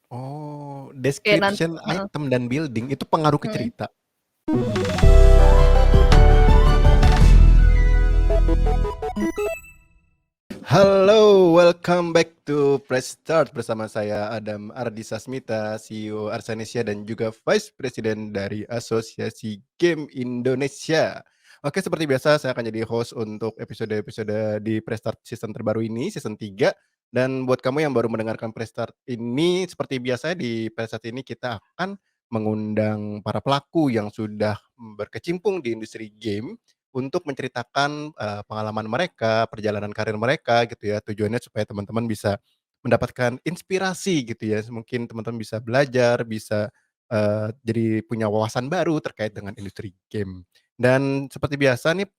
Oh, Kayak nanti description item dan building itu pengaruh ke mhm. cerita? Halo, welcome back to Press Start bersama saya Adam Ardi Sasmita, CEO Arsanesia dan juga Vice President dari Asosiasi Game Indonesia. Oke, seperti biasa saya akan jadi host untuk episode-episode di Press Start season terbaru ini, season 3. Dan buat kamu yang baru mendengarkan Press Start ini, seperti biasa di Press Start ini kita akan mengundang para pelaku yang sudah berkecimpung di industri game untuk menceritakan, pengalaman mereka, perjalanan karir mereka gitu ya. Tujuannya supaya teman-teman bisa mendapatkan inspirasi gitu ya. Mungkin teman-teman bisa belajar, bisa, jadi punya wawasan baru terkait dengan industri game. Dan seperti biasa nih,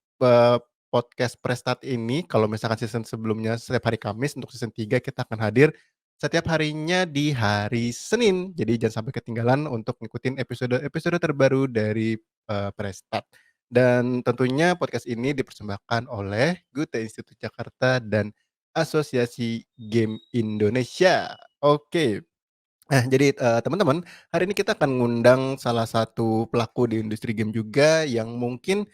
podcast Prestart ini kalau misalkan season sebelumnya setiap hari Kamis, untuk season 3 kita akan hadir setiap harinya di hari Senin. Jadi jangan sampai ketinggalan untuk ngikutin episode-episode terbaru dari, Prestart. Dan tentunya podcast ini dipersembahkan oleh Goethe Institut Jakarta dan Asosiasi Game Indonesia. Oke. Nah, jadi, teman-teman, hari ini kita akan ngundang salah satu pelaku di industri game juga yang mungkin,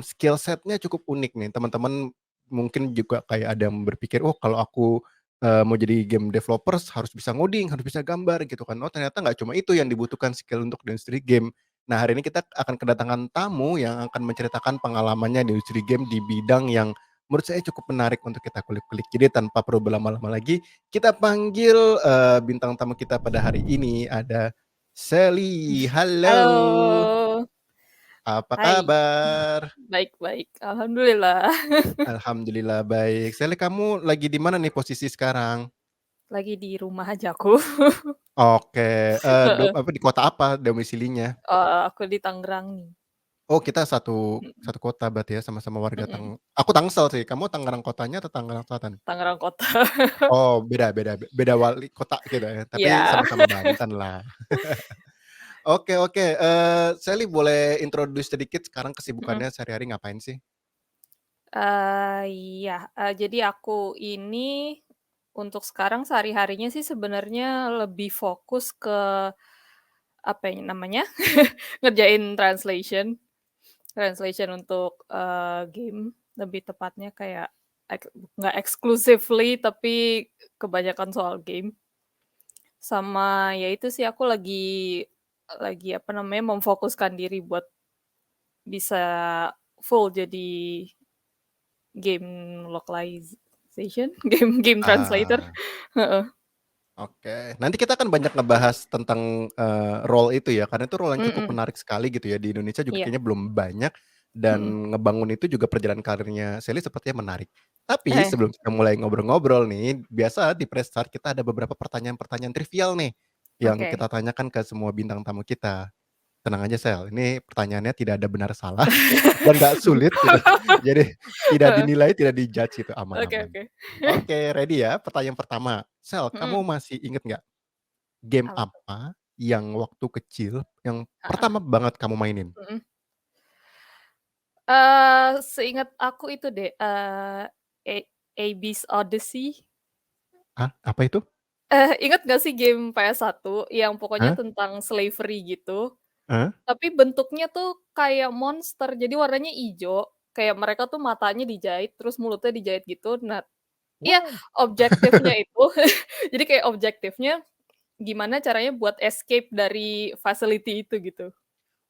skill set-nya cukup unik nih. Teman-teman mungkin juga kayak ada yang berpikir, "Oh, kalau aku, mau jadi game developers harus bisa ngoding, harus bisa gambar," gitu kan. Oh, ternyata nggak cuma itu yang dibutuhkan skill untuk di industri game. Nah, hari ini kita akan kedatangan tamu yang akan menceritakan pengalamannya di industri game di bidang yang menurut saya cukup menarik untuk kita kulik-kulik. Jadi tanpa perlu berlama-lama lagi, kita panggil, bintang tamu kita pada hari ini, ada Sally. Halo, Halo, apa hai. kabar? Baik-baik, alhamdulillah. Alhamdulillah baik. Sally, kamu lagi di mana nih posisi sekarang? Lagi di rumah aja aku. Oke, Heeh. di kota apa domisilinya? Aku di Tangerang nih. Oh, kita satu Mhm satu kota berarti ya, sama-sama warga mhm. aku Tangsel sih, kamu Tangerang kotanya atau Tangerang Selatan? Tangerang Kota. Oh, beda wali kota gitu ya, tapi Iya. sama-sama Banten lah. Oke oke, Sally boleh introduce sedikit sekarang Mhm. kesibukannya sehari-hari ngapain sih? Iya, jadi aku ini untuk sekarang sehari-harinya sih sebenarnya lebih fokus ke, apa ya namanya, ngerjain translation. Translation untuk, game, lebih tepatnya kayak nggak exclusively tapi kebanyakan soal game. Sama ya itu sih aku lagi apa namanya, memfokuskan diri buat bisa full jadi game localization, game translator. Ah, Heeh. oke. Nanti kita akan banyak ngebahas tentang, role itu ya, karena itu role yang cukup Mhm, menarik sekali gitu ya, di Indonesia juga iya, kayaknya belum banyak, dan mhm. ngebangun itu juga perjalanan karirnya Sally sepertinya menarik. Tapi Eh, sebelum kita mulai ngobrol-ngobrol nih, biasa di Press Start kita ada beberapa pertanyaan-pertanyaan trivial nih, yang oke. kita tanyakan ke semua bintang tamu kita. Tenang aja Sel, ini pertanyaannya tidak ada benar salah dan nggak sulit gitu. Jadi tidak Heeh, dinilai, tidak di-judge gitu, oke aman-aman. oke. Oke, ready ya? Pertanyaan pertama. Sel, kamu Mhm, masih inget nggak game apa tuh? apa yang waktu kecil yang Heeh, pertama banget kamu mainin? mhm. Seingat aku itu deh, A Abyss Odyssey. Ah, apa itu? Inget nggak sih game PS1 yang pokoknya Hah? tentang slavery gitu, Hah? tapi bentuknya tuh kayak monster, jadi warnanya ijo, kayak mereka tuh matanya dijahit, terus mulutnya dijahit gitu. Nah iya, Wow. objektifnya itu jadi kayak objektifnya gimana caranya buat escape dari facility itu gitu.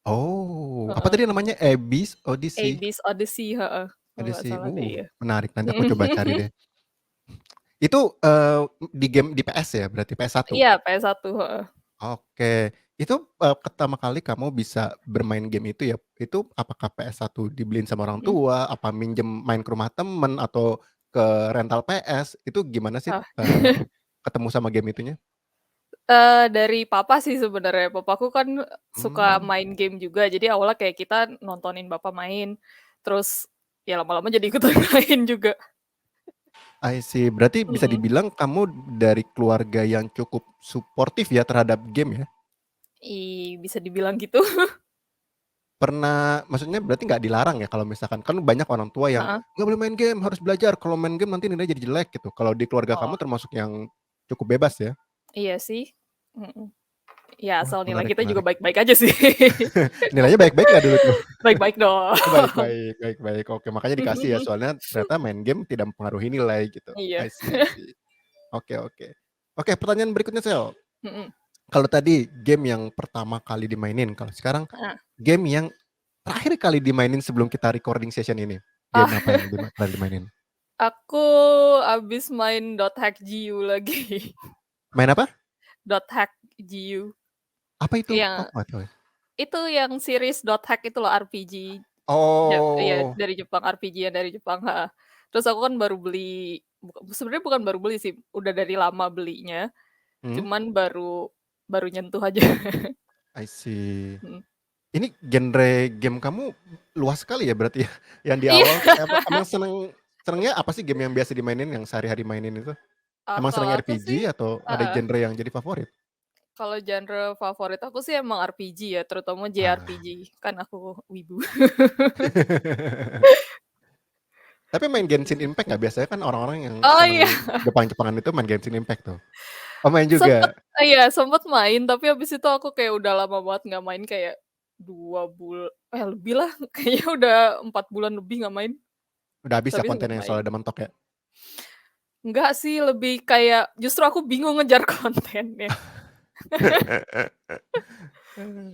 Oh, apa Heeh, tadi namanya? Abyss Odyssey? Abyss Odyssey, heeh, kalau nggak Odyssey, salah deh, iya. menarik, nanti aku Mhm. coba cari deh. Itu, di game di PS ya, berarti PS1? Iya, PS1, heeh, Oke. Itu, pertama kali kamu bisa bermain game itu ya, itu apakah PS1 dibeliin sama orang mhm. tua, apa minjem main ke rumah temen, atau ke rental PS, itu gimana sih, Ah. ketemu sama game itunya? Dari papa sih sebenarnya. Papaku kan suka Mmm, main game juga, jadi awalnya kayak kita nontonin bapak main, terus ya lama-lama jadi ikutan main juga. I see. Berarti bisa Mhm. dibilang kamu dari keluarga yang cukup suportif ya terhadap game ya? Bisa dibilang gitu. Pernah maksudnya berarti nggak dilarang ya kalau misalkan kan banyak orang tua yang, Heeh. "Nggak boleh main game, harus belajar, kalau main game nanti nilainya jadi jelek," gitu. Kalau di keluarga kamu Oh, termasuk yang cukup bebas ya? iya sih. Mhm. Ya Wah, asal nilai menarik kita juga menarik. baik-baik aja sih. Nilainya baik-baik nggak dulu tuh? Baik-baik dong. Oh, baik-baik baik-baik. Oke, makanya dikasih ya, Mhm. soalnya ternyata main game tidak mempengaruhi nilai gitu. Iya. I see. Oke oke. Oke, pertanyaan berikutnya, Sel. Mhm. Kalau tadi game yang pertama kali dimainin, kalau sekarang Heeh. game yang terakhir kali dimainin sebelum kita recording session ini, game Ah, apa yang terakhir dimainin? aku abis main Dot Hack GU lagi. Main apa? Dot Hack GU. Apa itu? Yang Kok nggak tahu ya? itu yang series Dot Hack itu loh RPG. Iya Oh, dari Jepang, RPG yang dari Jepang, heeh. Terus aku kan baru beli sebenarnya bukan baru beli sih, udah dari lama belinya, mhm, cuman baru baru nyentuh aja. I see. Mhm. Ini genre game kamu luas sekali ya berarti ya? Yang di Iya, awal tuh emang senengnya apa sih game yang biasa dimainin, yang sehari-hari mainin itu? Emang seneng kalau aku sih RPG atau ada heeh, genre yang jadi favorit? kalau genre favorit aku sih emang RPG ya, terutama Ah. JRPG, kan aku wibu. Tapi main Gitu Genshin sih. Impact nggak? Biasanya kan orang-orang yang Oh iya, seneng Jepang-Jepangan itu main Genshin Impact tuh. Oh, main sempet juga? iya sempet main, tapi habis itu aku kayak udah lama banget nggak main, kayak 2 lebih lah, kayaknya udah 4 bulan lebih nggak main, Udah habis ya tapi sempet kontennya main. soalnya udah mentok ya? Enggak sih, lebih kayak justru aku bingung ngejar kontennya.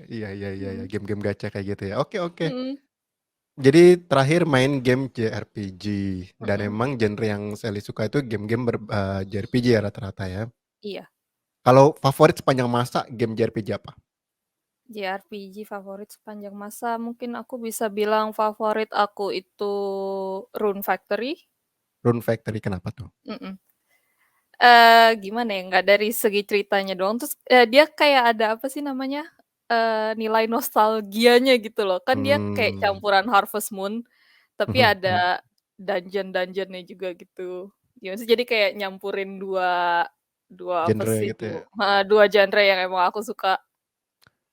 Iya iya iya iya, Mhm. game-game gacha kayak gitu ya. Oke oke. Mhm. Jadi terakhir main game JRPG dan Mhm. emang genre yang Sally suka itu game-game JRPG ya rata-rata ya. Iya, Kalau favorit sepanjang masa game JRPG apa? JRPG favorit sepanjang masa mungkin aku bisa bilang favorit aku itu Rune Factory. Rune Factory kenapa tuh? Mhm. Gimana ya, nggak dari segi ceritanya doang, terus, dia kayak ada apa sih namanya, nilai nostalgianya gitu loh. Kan dia kayak Mmm, campuran Harvest Moon, tapi mhm mhm. ada dungeon-dungeon-nya juga gitu. Gimana sih, jadi kayak nyampurin 2 2 apa Genre sih, gitu ya? 2 genre yang emang aku suka.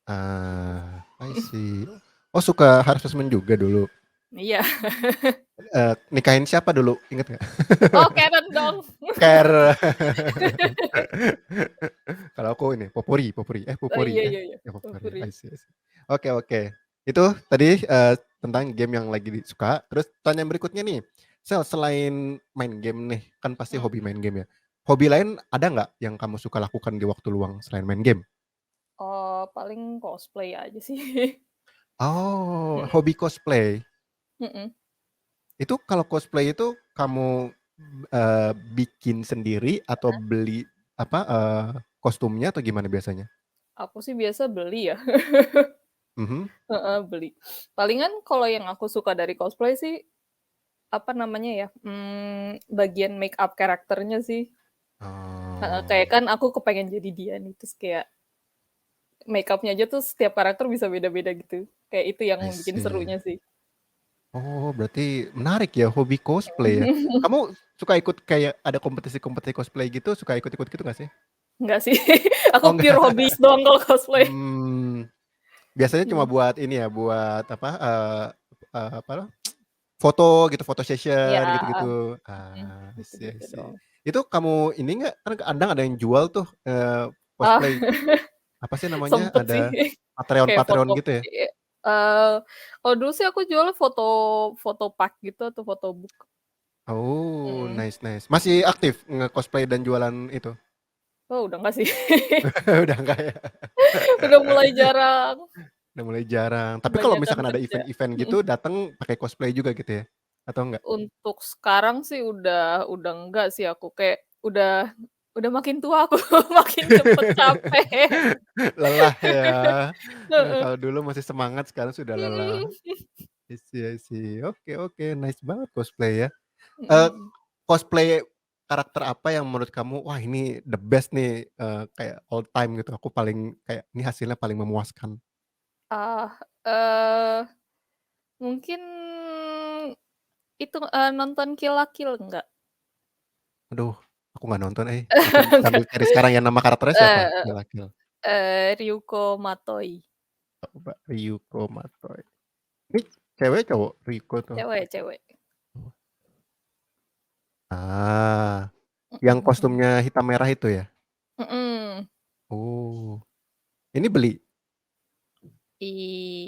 Ah, I see. Oh, suka Harvest Moon juga dulu? Iya. Nikahin siapa dulu, inget nggak? Oh, Canon dong. Care. Kalau aku ini Oh, Popuri, iya iya iya, ya Popuri, Furry. I see I see. Oke oke. Itu tadi, tentang game yang lagi suka, terus pertanyaan berikutnya nih, selain main game nih, kan pasti Mmm. hobi main game ya, hobi lain ada nggak yang kamu suka lakukan di waktu luang selain main game? Oh, paling cosplay aja sih. Oh, Mhm. hobi cosplay. Mhm. Itu kalau cosplay itu kamu, bikin sendiri atau beli apa, kostumnya atau gimana biasanya? Aku sih biasa beli ya. Mhm. Heeh, beli. Palingan kalau yang aku suka dari cosplay sih, apa namanya ya, bagian make up karakternya sih. Heeh, kayak Oh, kan aku kepengen jadi dia nih, terus kayak make up-nya aja tuh setiap karakter bisa beda-beda gitu. Kayak itu yang I bikin see. serunya sih. Oh, berarti menarik ya hobi cosplay ya. Kamu suka ikut kayak ada kompetisi-kompetisi cosplay gitu, suka ikut-ikut gitu nggak sih? Enggak sih, aku Oh, enggak. pure hobis doang kalau cosplay. Mmm, biasanya cuma Mhm. buat ini ya, buat apa, apa, foto gitu, foto Iya, session heeh, gitu-gitu. mhm, Ah, I see I gitu-gitu see. doang. Itu kamu ini nggak, kan kadang ada yang jual tuh, Ah, cosplay, apa sih namanya, sempet sih, ada kayak Patreon-Patreon foto gitu ya? kalau dulu sih aku jual foto foto pack gitu atau photobook. Oh, Mhm. nice nice. Masih aktif nge-cosplay dan jualan itu? Oh, udah enggak sih. Udah enggak ya? Udah mulai jarang, Udah mulai jarang. Tapi kalau kebanyakan misalkan ada kerja. event-event Mhm. gitu datang pakai cosplay juga gitu ya? Atau enggak? Untuk sekarang sih udah enggak sih aku, kayak udah makin tua aku, makin cepet capek. Lelah ya. Heeh. Kalau dulu masih semangat, sekarang sudah lelah. Mhm. I see I see. Oke oke, nice banget cosplay ya. Eee, Mhm. cosplay karakter apa yang menurut kamu, "Wah ini the best nih," kayak all time gitu, "Aku paling kayak ini hasilnya paling memuaskan." Ah, mungkin itu, nonton Kill la Kill enggak? Aduh, aku nggak nonton, aku sambil cari sekarang ya, nama karakternya siapa? Eee Kill la Kill. Ryuko Matoi, Coba Ryuko Matoi. Ini cewek cowok? Ryuko tuh? cewek cewek. Ah, yang Mhm. kostumnya hitam merah itu ya? Mhm. Oh, Ini beli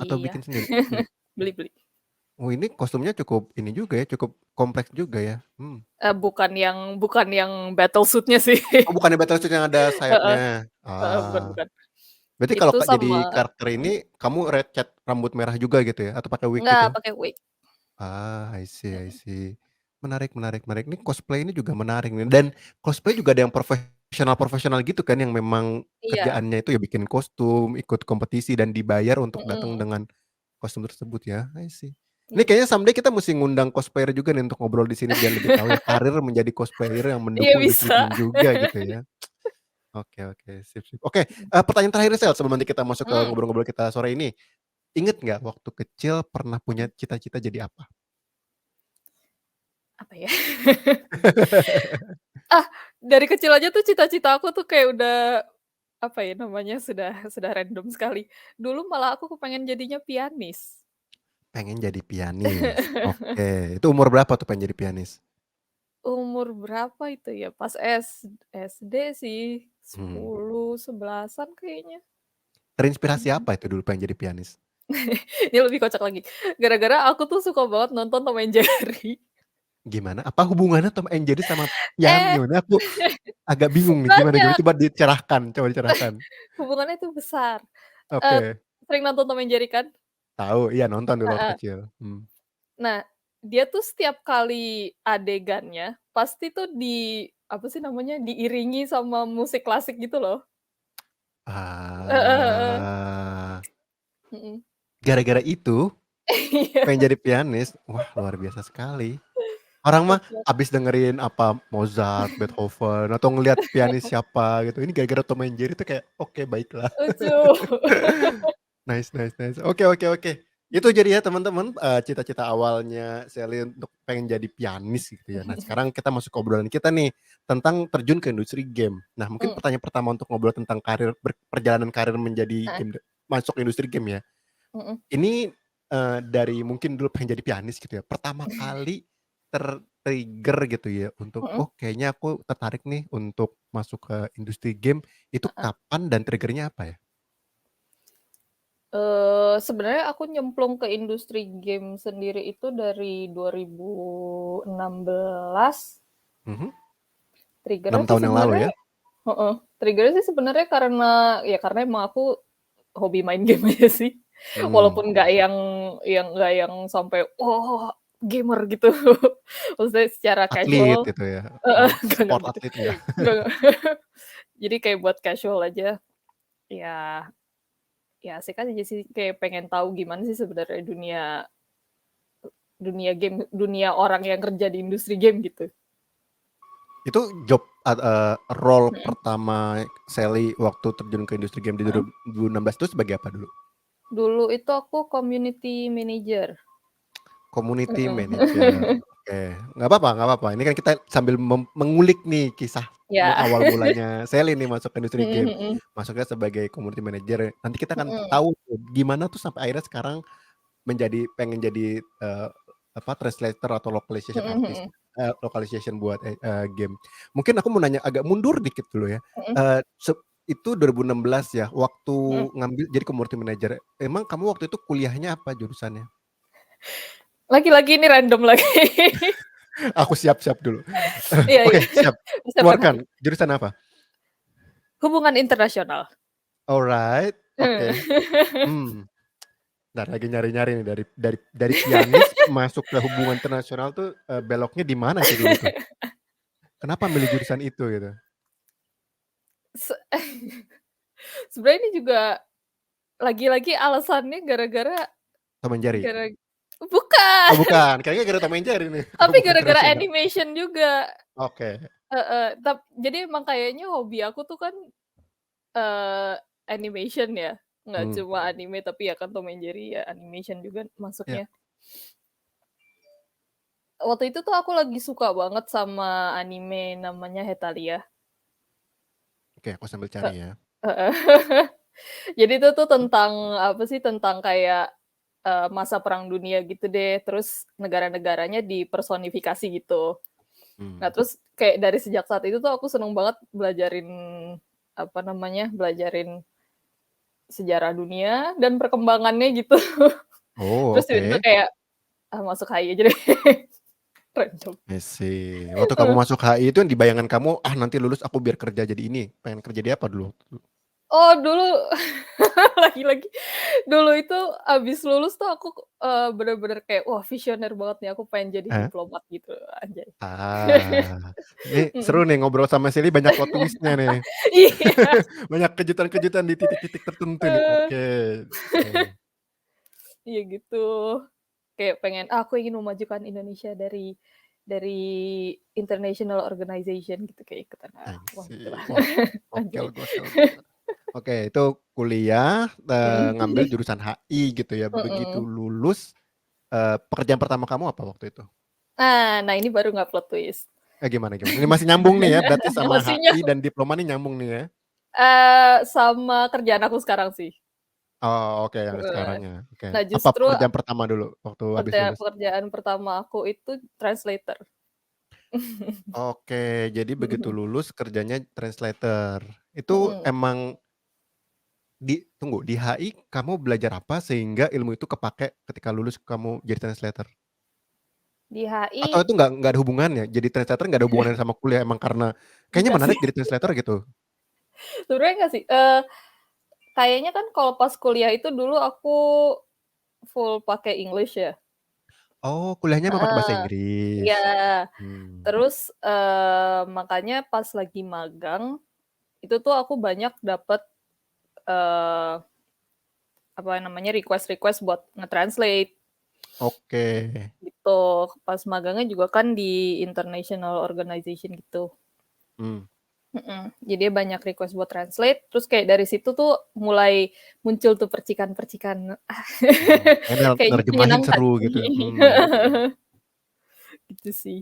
atau Iya, bikin sendiri? Beli. beli-beli. Oh, ini kostumnya cukup ini juga ya, cukup kompleks juga ya? Bukan yang battle suit-nya sih. Oh, bukannya Battlefield yang ada Heeh sayapnya? heeh, Ah. bukan. Berarti kalau Itu Kak jadi sama karakter ini, kamu red cat rambut merah juga gitu ya? Atau pakai wig enggak, gitu? pakai wig. Ah, I see I Mhm. see. Menarik menarik menarik. Ini cosplay ini juga menarik nih, dan cosplay juga ada yang profesional-profesional gitu kan, yang memang Iya, kerjaannya itu ya bikin kostum, ikut kompetisi dan dibayar untuk datang mhm, dengan kostum tersebut ya, I see. Ini iya. kayaknya someday kita musti ngundang cosplayer juga nih untuk ngobrol di sini biar lebih tahu ya, karir menjadi cosplayer yang Iya mendukung industri bisa. game juga gitu ya. Oke oke, sip sip. Oke, Mhm. pertanyaan terakhir nih Sel, sebelum nanti kita masuk ke Mmm, ngobrol-ngobrol kita sore ini. Inget nggak waktu kecil pernah punya mhm. cita-cita jadi apa? Apa ya? Ah, dari kecil aja tuh cita-cita aku tuh kayak udah, apa ya namanya, sudah random sekali. Dulu malah aku kepengen jadinya pianis. Pengen jadi pianis, oke. Itu umur berapa tuh pengen jadi pianis? Umur berapa itu ya? Pas SD sih, Mmm, 10, 11-an kayaknya. terinspirasi Mhm. apa itu dulu pengen jadi pianis? Ini lebih kocak lagi, gara-gara aku tuh suka banget nonton Tom and Jerry. Gimana? Apa hubungannya Tom and Jerry sama Eh, piano? Ini aku agak bingung nih, gimana gimana? banyak, Coba dicerahkan coba dicerahkan. hubungannya tuh besar. Eee, Oke, Sering nonton Tom and Jerry kan? tahu, iya nonton dulu waktu Heeh. kecil, Nah, dia tuh setiap kali adegannya, pasti tuh apa sih namanya, diiringi sama musik klasik gitu loh. Heeh heeh. Ah, Mhm. gara-gara itu Iya, pengen jadi pianis? Wah, luar biasa sekali. Orang mah kocak, abis dengerin apa, Mozart, Beethoven, atau ngelihat pianis siapa gitu, ini gara-gara Tom and Jerry tuh kayak, oke baiklah. lucu. Nice nice nice. Oke oke oke. Itu jadi ya teman-teman, cita-cita awalnya Sally untuk pengen jadi pianis gitu ya. Nah sekarang kita masuk ke obrolan kita nih, tentang terjun ke industri game. Nah mungkin Mmm, pertanyaan pertama untuk ngobrol tentang perjalanan karir menjadi heeh, masuk industri game ya. mhm, Ini, dari mungkin dulu pengen jadi pianis gitu ya, pertama kali ter-trigger gitu ya untuk, mhm, "Oh kayaknya aku tertarik nih untuk masuk ke industri game," itu heeh. kapan dan trigger-nya apa ya? Sebenarnya aku nyemplung ke industri game sendiri itu dari 2016, Mhm, 6 trigger-nya sih tahun yang lalu sebenarnya ya? heeh, trigger-nya sih sebenarnya karena emang aku hobi main game aja sih. Mmm, Walaupun nggak yang sampai, wah, gamer gitu. Maksudnya secara atlet casual gitu ya, heeh, nggak sport gitu. atlet enggak? Nggak. Jadi kayak buat casual aja, ya ya asik aja sih, kayak pengen tahu gimana sih sebenarnya dunia dunia game, dunia orang yang kerja di industri game gitu. Itu role Mhm, pertama Sally waktu terjun ke industri game di heeh. 2016 itu sebagai apa dulu? Dulu itu aku community manager. Community manager, Mhm. oke. Nggak apa-apa, ini kan kita sambil mengulik nih kisah Ya. awal mulanya Sally nih masuk ke industri Mhm game. mhm. Masuknya sebagai community manager, nanti kita akan Mhm. tahu tuh gimana tuh sampai akhirnya sekarang pengen jadi, apa, translator atau localization Mhm artist, mhm. localization buat, game. Mungkin aku mau nanya agak mundur dikit dulu ya, Mhm itu 2016 ya, waktu mhm. ngambil jadi community manager, emang kamu waktu itu kuliahnya apa jurusannya? Lagi-lagi ini random lagi. Aku siap-siap dulu. Iya iya, Oke, siap. persiapkan hati. Keluarkan, jurusan apa? Hubungan internasional. Alright, oke. Mmm, bentar lagi nyari-nyari nih dari pianis masuk ke hubungan internasional tuh, beloknya di mana itu dulu tuh? Kenapa milih jurusan itu gitu? Se Sebenarnya ini juga lagi-lagi alasannya gara-gara Tom and Jerry? gara bukan, Oh bukan, kayaknya gara Tom and Jerry nih, tapi hubungan gara-gara internasional. animation juga. Oke, Heeh, jadi emang kayaknya hobi aku tuh kan, eee, animation ya, nggak mmm, cuma anime tapi ya kan Tom and Jerry ya animation juga iya, masuknya. Waktu itu tuh aku lagi suka banget sama anime namanya Hetalia. oke aku sambil He cari ya. heeh. Jadi itu tuh tentang apa sih, tentang kayak, masa perang dunia gitu deh, terus negara-negaranya dipersonifikasi gitu. Nah, Mmm, terus kayak dari sejak saat itu tuh aku seneng banget belajarin, apa namanya, belajarin sejarah dunia dan perkembangannya gitu. Oh, Terus tiba-tiba oke. kayak, ah, masuk HI aja deh. Random. I see. Waktu kamu masuk HI itu yang di bayangan kamu, "Ah, nanti lulus aku biar kerja jadi ini." Pengen kerja di apa dulu? Oh, dulu lagi-lagi, dulu itu abis lulus tuh aku, bener-bener kayak, wah visioner banget nih, aku pengen jadi Heeh. diplomat gitu, anjay. Ah, ini seru Mhm. nih ngobrol sama Shelly banyak plot twist-nya nih. Iya, Banyak kejutan-kejutan di titik-titik tertentu nih. eee, Oke, oke. iya gitu. Kayak pengen, ah, aku ingin memajukan Indonesia dari international organization gitu, kayak ikutan, I wah see. gitulah. Wah, gokil Anjay. gokil gokil. Oke, itu kuliah, Mhm. ngambil jurusan HI gitu ya. Begitu Mhm. lulus, pekerjaan pertama kamu apa waktu itu? Nah ini baru nggak plot twist. Gimana gimana? Ini masih nyambung nih ya, berarti sama Maksudnya, HI dan diploma nih nyambung nih ya? sama kerjaan aku sekarang sih. Oh, oke yang Heeh. sekarangnya, oke. Nah Apa justru pekerjaan pertama dulu waktu habis lulus? pekerjaan pertama aku itu translator. Oke, jadi begitu Mhm. lulus kerjanya translator. Itu Mhm. emang di HI kamu belajar apa sehingga ilmu itu kepake ketika lulus kamu jadi translator? Di Atau HI itu nggak ada hubungannya? Jadi translator nggak ada hubungannya sama kuliah emang karena kayaknya enggak sih, menarik jadi translator gitu? sebenarnya enggak sih, kayaknya kan kalau pas kuliah itu dulu aku full pakai English ya. Oh, kuliahnya emang pakai bahasa Heeh, iya. Inggris? Mmm, Terus, makanya pas lagi magang, itu tuh aku banyak dapet, eee, apa namanya, request-request buat nge-translate, oke, gitu. Pas magangnya juga kan di international organization gitu. mmm, Mhm, jadi banyak request buat translate, terus kayak dari situ tuh mulai muncul tuh percikan-percikan, kayaknya kayaknya nerjemahin menyenangkan seru sih. gitu, Gitu sih.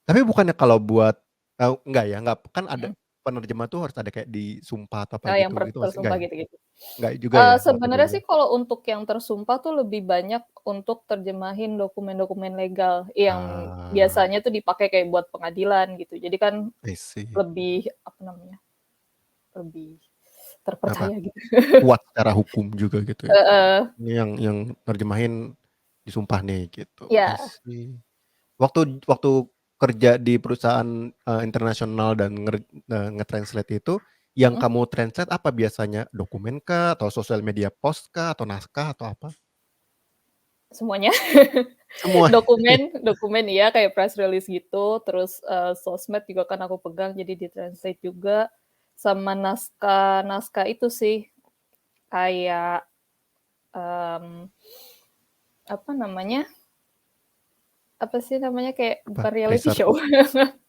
Tapi bukannya kalau buat enggak ya, enggak kan ada Mhm. penerjemah tuh harus ada kayak disumpah atau apa Oh, yang gitu, gitu nggak sih? Enggak tersumpah ya? gitu-gitu. Enggak juga ya kalau kayak Sebenarnya gitu-gitu? sih kalau untuk yang tersumpah tuh lebih banyak untuk terjemahin dokumen-dokumen legal yang Ah, biasanya tuh dipakai kayak buat pengadilan gitu. Jadi kan I see. lebih, apa namanya, lebih Apa, terpercaya gitu. kuat secara hukum juga gitu ya? Heeh, Ini yang nerjemahin disumpah nih gitu, I iya, see. Waktu kerja di perusahaan, internasional dan nge-translate itu, yang mhm, kamu translate apa biasanya? Dokumen kah, atau sosial media post kah, atau naskah, atau apa? semuanya. Semua? Dokumen dokumen iya, kayak press release gitu, terus, sosmed juga kan aku pegang, jadi di-translate juga, sama naskah-naskah itu sih, kayak, mmm, apa namanya, apa sih namanya, kayak Apa? bukan reality Research? show,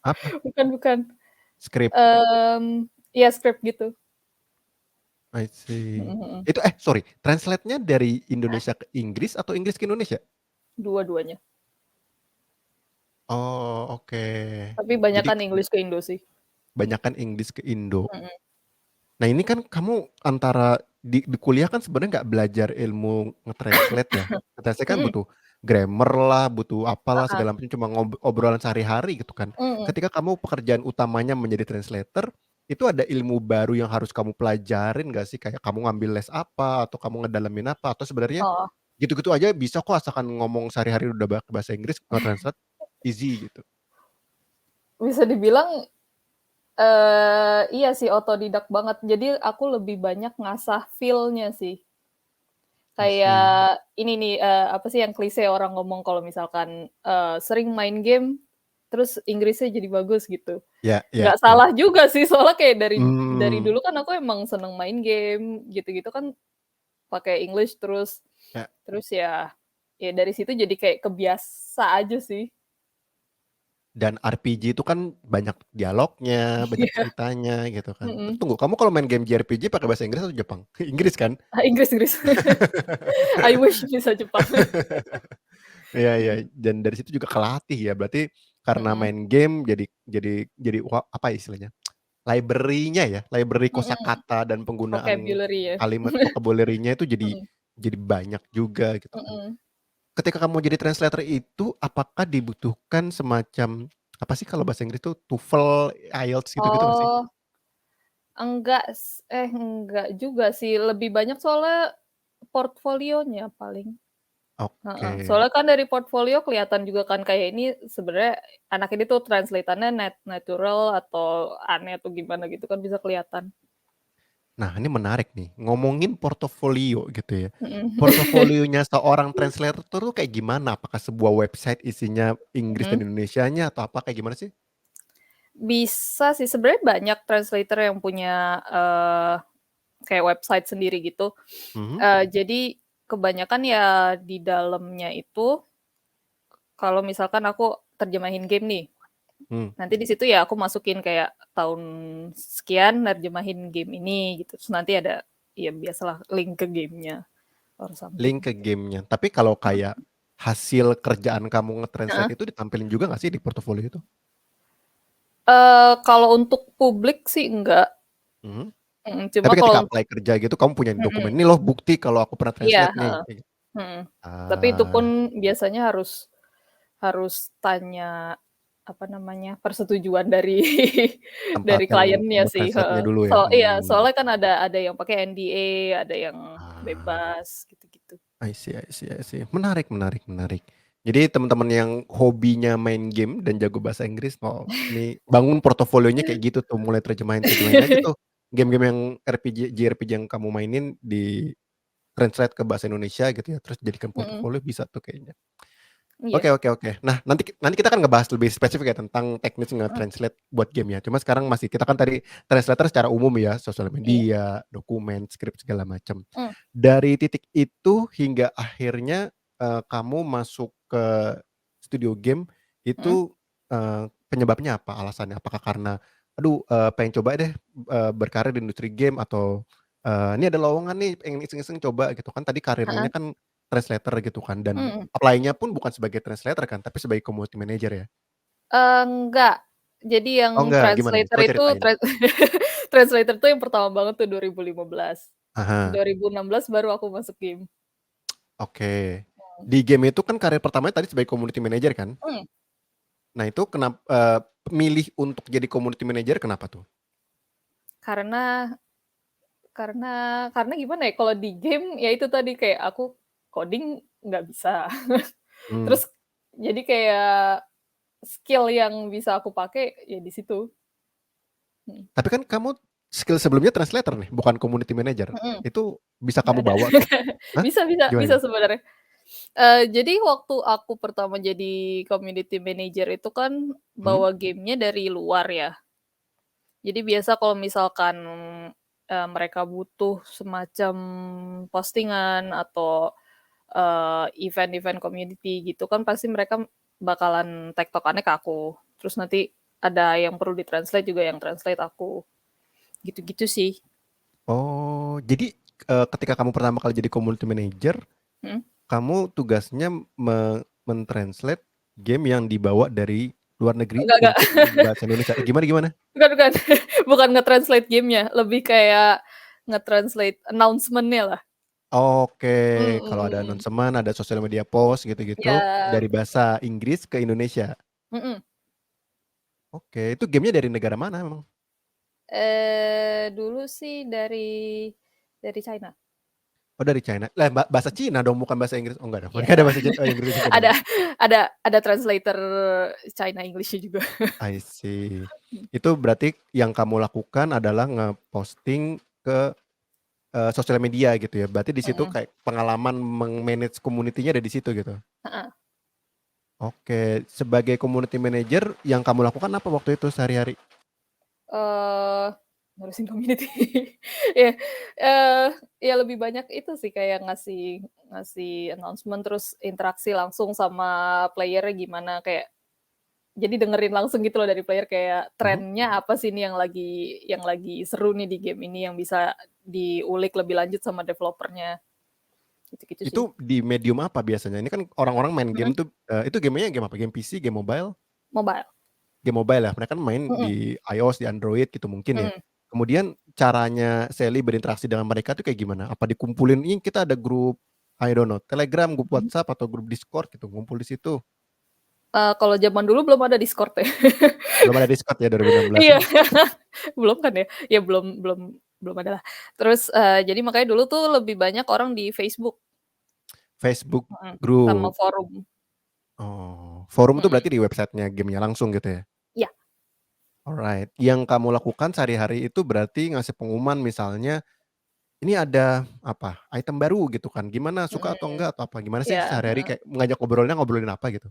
Apa? bukan bukan, Skrip? iya script gitu. I see. Mhm mhm. Itu sorry, translate-nya dari Indonesia ke Inggris atau Inggris ke Indonesia? Dua-duanya, Oh, oke. tapi Jadi banyakan English ke Indo sih. banyakan Inggris ke Indo. Mhm Nah, ini kan kamu antara di kuliah kan sebenarnya nggak belajar ilmu nge-translate ya. Nge-translate kan mhm, butuh grammar lah, butuh apalah heeh, segala macam, cuma obrolan sehari-hari gitu kan. mhm. Ketika kamu pekerjaan utamanya menjadi translator, itu ada ilmu baru yang harus kamu pelajarin nggak sih? Kayak kamu ngambil les apa, atau kamu ngedalamin apa, atau sebenarnya Oh, gitu-gitu aja bisa kok asalkan ngomong sehari-hari udah bahasa Inggris, nge-translate easy gitu? bisa dibilang, iya sih otodidak banget. Jadi aku lebih banyak ngasah feel-nya sih. I see. Kayak ini nih, apa sih yang klise orang ngomong kalau misalkan, sering main game, terus Inggrisnya jadi bagus gitu. Ya ya Nggak ya. salah juga sih, soalnya kayak dari Mmm, dulu kan aku emang seneng main game, gitu-gitu kan pakai English terus. ya. Terus ya, ya dari situ jadi kayak kebiasa aja sih. Dan RPG itu kan banyak dialognya, banyak Iya, ceritanya gitu kan. mhm. Tunggu, kamu kalau main game JRPG pakai bahasa Inggris atau Jepang? Inggris kan? Inggris Inggris. I wish bisa Jepang. Iya iya, Mhm dan dari situ juga kelatih ya, berarti karena mhm main game jadi apa istilahnya, library-nya ya, library mhm. kosakata dan penggunaan Vocabulary ya. kalimat vocabulary-nya itu Mhm jadi banyak juga gitu kan. mhm. Ketika kamu jadi translator itu, apakah dibutuhkan semacam apa sih kalau bahasa Inggris tuh TOEFL, IELTS gitu-gitu nggak sih? Oh, Enggak juga sih, lebih banyak soalnya portfolionya paling. Heeh, Oke. soalnya kan dari portfolio kelihatan juga kan kayak ini sebenarnya anak ini tuh translate-annya natural atau aneh atau gimana gitu kan bisa kelihatan. Nah, ini menarik nih, ngomongin portofolio gitu ya. Mhm. Portofolionya seorang translator tuh kayak gimana? Apakah sebuah website isinya Inggris dan Mhm. Indonesianya atau apa, kayak gimana sih? Bisa sih, sebenarnya banyak translator yang punya, kayak website sendiri gitu. Mhm. Jadi kebanyakan ya di dalamnya itu, kalau misalkan aku terjemahin game nih, Mmm. nanti di situ ya aku masukin kayak tahun sekian nerjemahin game ini gitu, terus nanti ada ya biasalah link ke gamenya or something. Link ke gamenya. Tapi kalau Mhm. kayak hasil kerjaan kamu Heeh. nge-translate itu ditampilin juga nggak sih di portofolio itu? Kalau untuk publik sih enggak. Mhm. Cuma Tapi kalau ketika untuk apply kerja gitu kamu punya dokumen, mhm. "Ini loh bukti kalau aku pernah Iya, translate nih." heeh, Kayak gitu. mhm. Tapi itu pun Ah. biasanya harus harus tanya, apa namanya, persetujuan dari Tempat dari yang kliennya buat sih, heeh. translate-nya dulu ya? Iya, Mmm. soalnya kan ada yang pakai NDA, ada yang Ah. bebas, gitu-gitu. I see I see I see. Menarik menarik menarik. Jadi teman-teman yang hobinya main game dan jago bahasa Inggris, oh ini bangun portofolionya kayak gitu tuh, mulai terjemahin-terjemahin aja tuh game-game yang RPG, JRPG yang kamu mainin di-translate ke bahasa Indonesia gitu ya, terus jadikan Mhm, portofolio bisa tuh kayaknya. iya, Oke oke oke. Nah, nanti kita akan ngebahas lebih spesifik ya tentang teknis mhm, nge-translate buat game ya. Cuma sekarang masih kita kan tadi translator secara umum ya, sosial iya, media, dokumen, skrip segala macam. mmm, Dari titik itu hingga akhirnya, kamu masuk ke studio game mhm. itu, penyebabnya apa? Alasannya? Apakah karena, "Aduh, pengen coba deh, berkarir di industri game," atau, "Ini ada lowongan nih, pengen iseng-iseng coba," gitu kan tadi karirnya Heeh, kan translator gitu kan dan mhm. apply-nya pun bukan sebagai translator kan, tapi sebagai community manager ya? Enggak. Jadi yang Oh enggak, gimana nih? translator Coba itu ceritain. translator tuh yang pertama banget tuh 2015. Ah. 2016 baru aku masuk game. Oke. Mhm. Di game itu kan karir pertamanya tadi sebagai community manager kan? Mmm, Nah itu milih untuk jadi community manager kenapa tuh? karena karena karena gimana ya, kalau di game ya itu tadi kayak aku coding nggak bisa. Mmm. Terus jadi kayak skill yang bisa aku pakai ya di situ. Mhm. Tapi kan kamu skill sebelumnya translator nih, bukan community manager. Mhm, Itu bisa nggak kamu ada. bawa tuh? Hah? Bisa bisa Gimana bisa gimana? sebenarnya. Jadi waktu aku pertama jadi community manager itu kan Mhm. bawa gamenya dari luar ya. Jadi biasa kalau misalkan, mereka butuh semacam postingan atau, event-event community gitu kan pasti mereka bakalan tektokannya ke aku. Terus nanti ada yang perlu di-translate juga yang translate aku, gitu-gitu sih. Oh, jadi, ketika kamu pertama kali jadi community manager, Mhm. kamu tugasnya men-translate game yang dibawa dari luar negeri Enggak, untuk bahasa Indonesia. Gimana gimana? bukan bukan nge-translate game-nya, lebih kayak nge-translate announcement-nya lah. Oke, kalau ada Mhm, announcement, ada sosial media post gitu-gitu, iya, dari bahasa Inggris ke Indonesia. mhm. Oke, itu gamenya dari negara mana emang? Dulu sih dari China. Oh dari China. Lah bahasa Cina dong bukan bahasa Inggris? Oh enggak dong, Iya, enggak ada bahasa oh Inggris juga dong. ada ada translator China English-nya juga. I see. Mhm, Itu berarti yang kamu lakukan adalah nge-posting ke, sosial media gitu ya? Berarti di situ mhm, kayak pengalaman meng-manage community-nya ada di situ gitu? heeh, Oke, sebagai community manager yang kamu lakukan apa waktu itu sehari-hari? eee, ngurusin community. Ya, eee, ya lebih banyak itu sih kayak ngasih ngasih announcement, terus interaksi langsung sama player-nya gimana, kayak jadi dengerin langsung gitu loh dari player kayak Mhm. trennya apa sih nih yang lagi seru nih di game ini yang bisa diulik lebih lanjut sama developer-nya, gitu-gitu sih. Itu di medium apa biasanya? Ini kan orang-orang main game Mhm, tuh, itu gamenya game apa? Game PC, game mobile? mobile, Game mobile ya? Mereka kan main mhm, di iOS, di Android gitu mungkin ya? mhm, Kemudian caranya Sally berinteraksi dengan mereka tuh kayak gimana? Apa dikumpulin, "Nih kita ada grup, I don't know, Telegram, grup mhm. WhatsApp, atau grup Discord," gitu, ngumpul di situ? Kalau zaman dulu belum ada Discord ya. Belum ada Discord ya 2016 Iya, ya? belum kan ya? Ya belum belum belum ada lah. Terus, jadi makanya dulu tuh lebih banyak orang di Facebook, Facebook sama Group. forum. Oh, forum itu Mhm, berarti di websitenya game-nya langsung gitu ya? iya, Alright, yang kamu lakukan sehari-hari itu berarti ngasih pengumuman misalnya, ini ada apa, item baru gitu kan, gimana suka atau mhm, enggak atau apa? Gimana sih iya, sehari-hari heeh. kayak ngajak ngobrolnya ngobrolin apa gitu?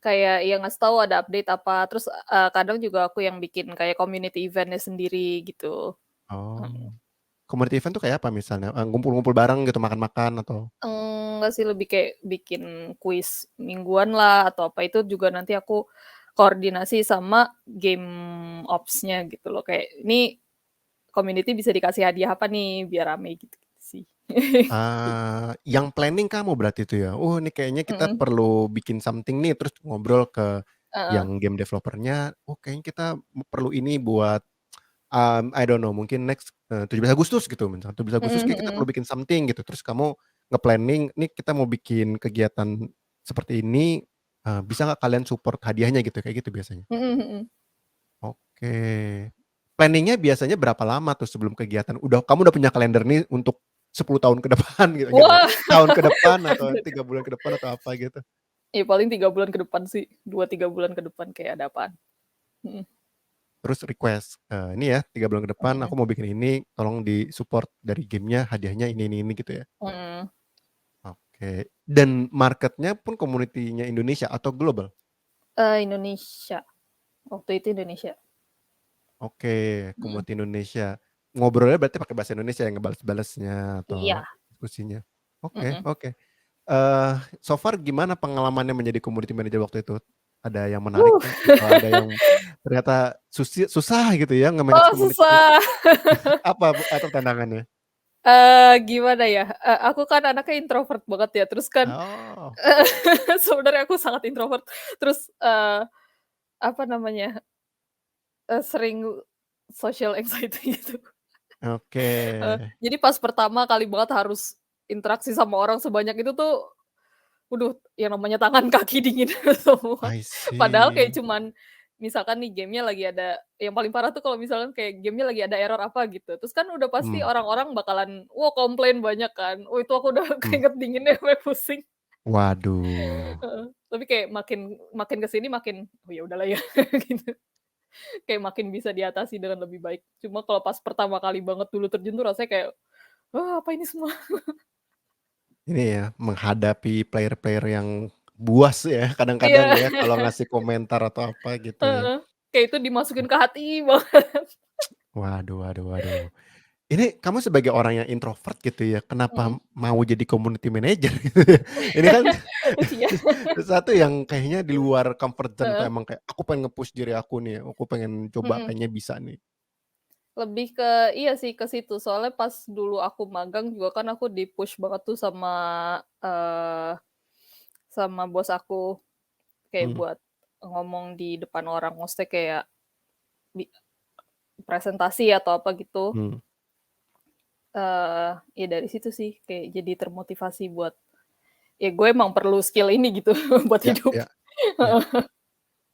Kayak ya ngasih tahu ada update apa, terus, kadang juga aku yang bikin kayak community event-nya sendiri gitu. Oh, Mhm. community event tuh kayak apa misalnya? Ngumpul-ngumpul bareng gitu makan-makan atau Enggak sih, lebih kayak bikin kuis mingguan lah atau apa, itu juga nanti aku koordinasi sama game ops-nya gitu loh, kayak, "Ini community bisa dikasih hadiah apa nih biar rame?" Gitu-gitu sih. yang planning kamu berarti itu ya? Oh ini kayaknya kita Mhm, perlu bikin something nih, terus ngobrol ke heeh, yang game developer-nya, "Oh kayaknya kita perlu ini buat" I don't know mungkin next, 17 Agustus gitu misalnya, 17 Agustus mhm kayak kita perlu mhm, bikin something gitu, terus kamu nge-planning, "Nih kita mau bikin kegiatan seperti ini, bisa nggak kalian support hadiahnya?" Gitu, kayak gitu biasanya? mhm mhm. Oke. Planning-nya biasanya berapa lama tuh sebelum kegiatan? Kamu udah punya kalender nih untuk 10 tahun ke depan gitu gitu ya? Wah, Setahun ke depan atau 3 bulan ke depan atau apa gitu? ya paling 3 bulan ke depan sih, 2 3 bulan ke depan kayak ada apaan. Mhm Terus request, "Ini ya 3 bulan ke depan mhm aku mau bikin ini, tolong di-support dari game-nya, hadiahnya ini," gitu ya? mhm. Oke. Dan marketnya pun community-nya Indonesia atau global? Indonesia, waktu itu Indonesia. Oke, Mhm. community Indonesia. Ngobrolnya berarti pakai bahasa Indonesia ya, ngebales-balesnya Iya, atau diskusinya? Oke mhm. oke. So far gimana pengalamannya menjadi community manager waktu itu? Ada yang menarik Uh, nggak? Atau ada yang ternyata susah gitu ya nge-manage oh community ini? susah. Apa tantangannya? Gimana ya, aku kan anaknya introvert banget ya, terus kan Oh, sebenarnya aku sangat introvert, terus, apa namanya, sering social anxiety gitu. oke. Jadi pas pertama kali banget harus interaksi sama orang sebanyak itu tuh, waduh, yang namanya tangan kaki dingin semua. I Padahal kayak see. cuman misalkan nih game-nya lagi ada yang paling parah tuh kalau misalkan kayak game-nya lagi ada error apa gitu, terus kan udah pasti Mmm, orang-orang bakalan, wah komplain banyak kan. Oh itu aku udah mmm. keringet dinginnya sampai pusing. Waduh. Heeh. Tapi kayak makin makin ke sini makin, "Oh ya udahlah ya," gitu. Kayak makin bisa diatasi dengan lebih baik. Cuma kalau pas pertama kali banget dulu terjun tuh rasanya kayak, "Wah apa ini semua?" Ini ya, menghadapi player-player yang buas ya, kadang-kadang Iya, ya, kalau ngasih komentar atau apa gitu ya. heeh. Kayak itu dimasukin ke hati banget. Waduh waduh waduh. Ini kamu sebagai orang yang introvert gitu ya, kenapa Mhm. mau jadi community manager gitu ya? Ini kan Lucu ya? sesuatu yang kayaknya di luar comfort zone atau Heeh, emang kayak, "Aku pengen nge-push diri aku nih, aku pengen coba mhm. kayaknya bisa nih." Lebih ke iya sih ke situ, soalnya pas dulu aku magang juga kan aku di-push banget tuh eee, sama bos aku, kayak Mmm, buat ngomong di depan orang, maksudnya kayak bi presentasi atau apa gitu. mmm, Ya dari situ sih kayak jadi termotivasi buat, ya gue emang perlu skill ini gitu buat ya hidup. ya ya.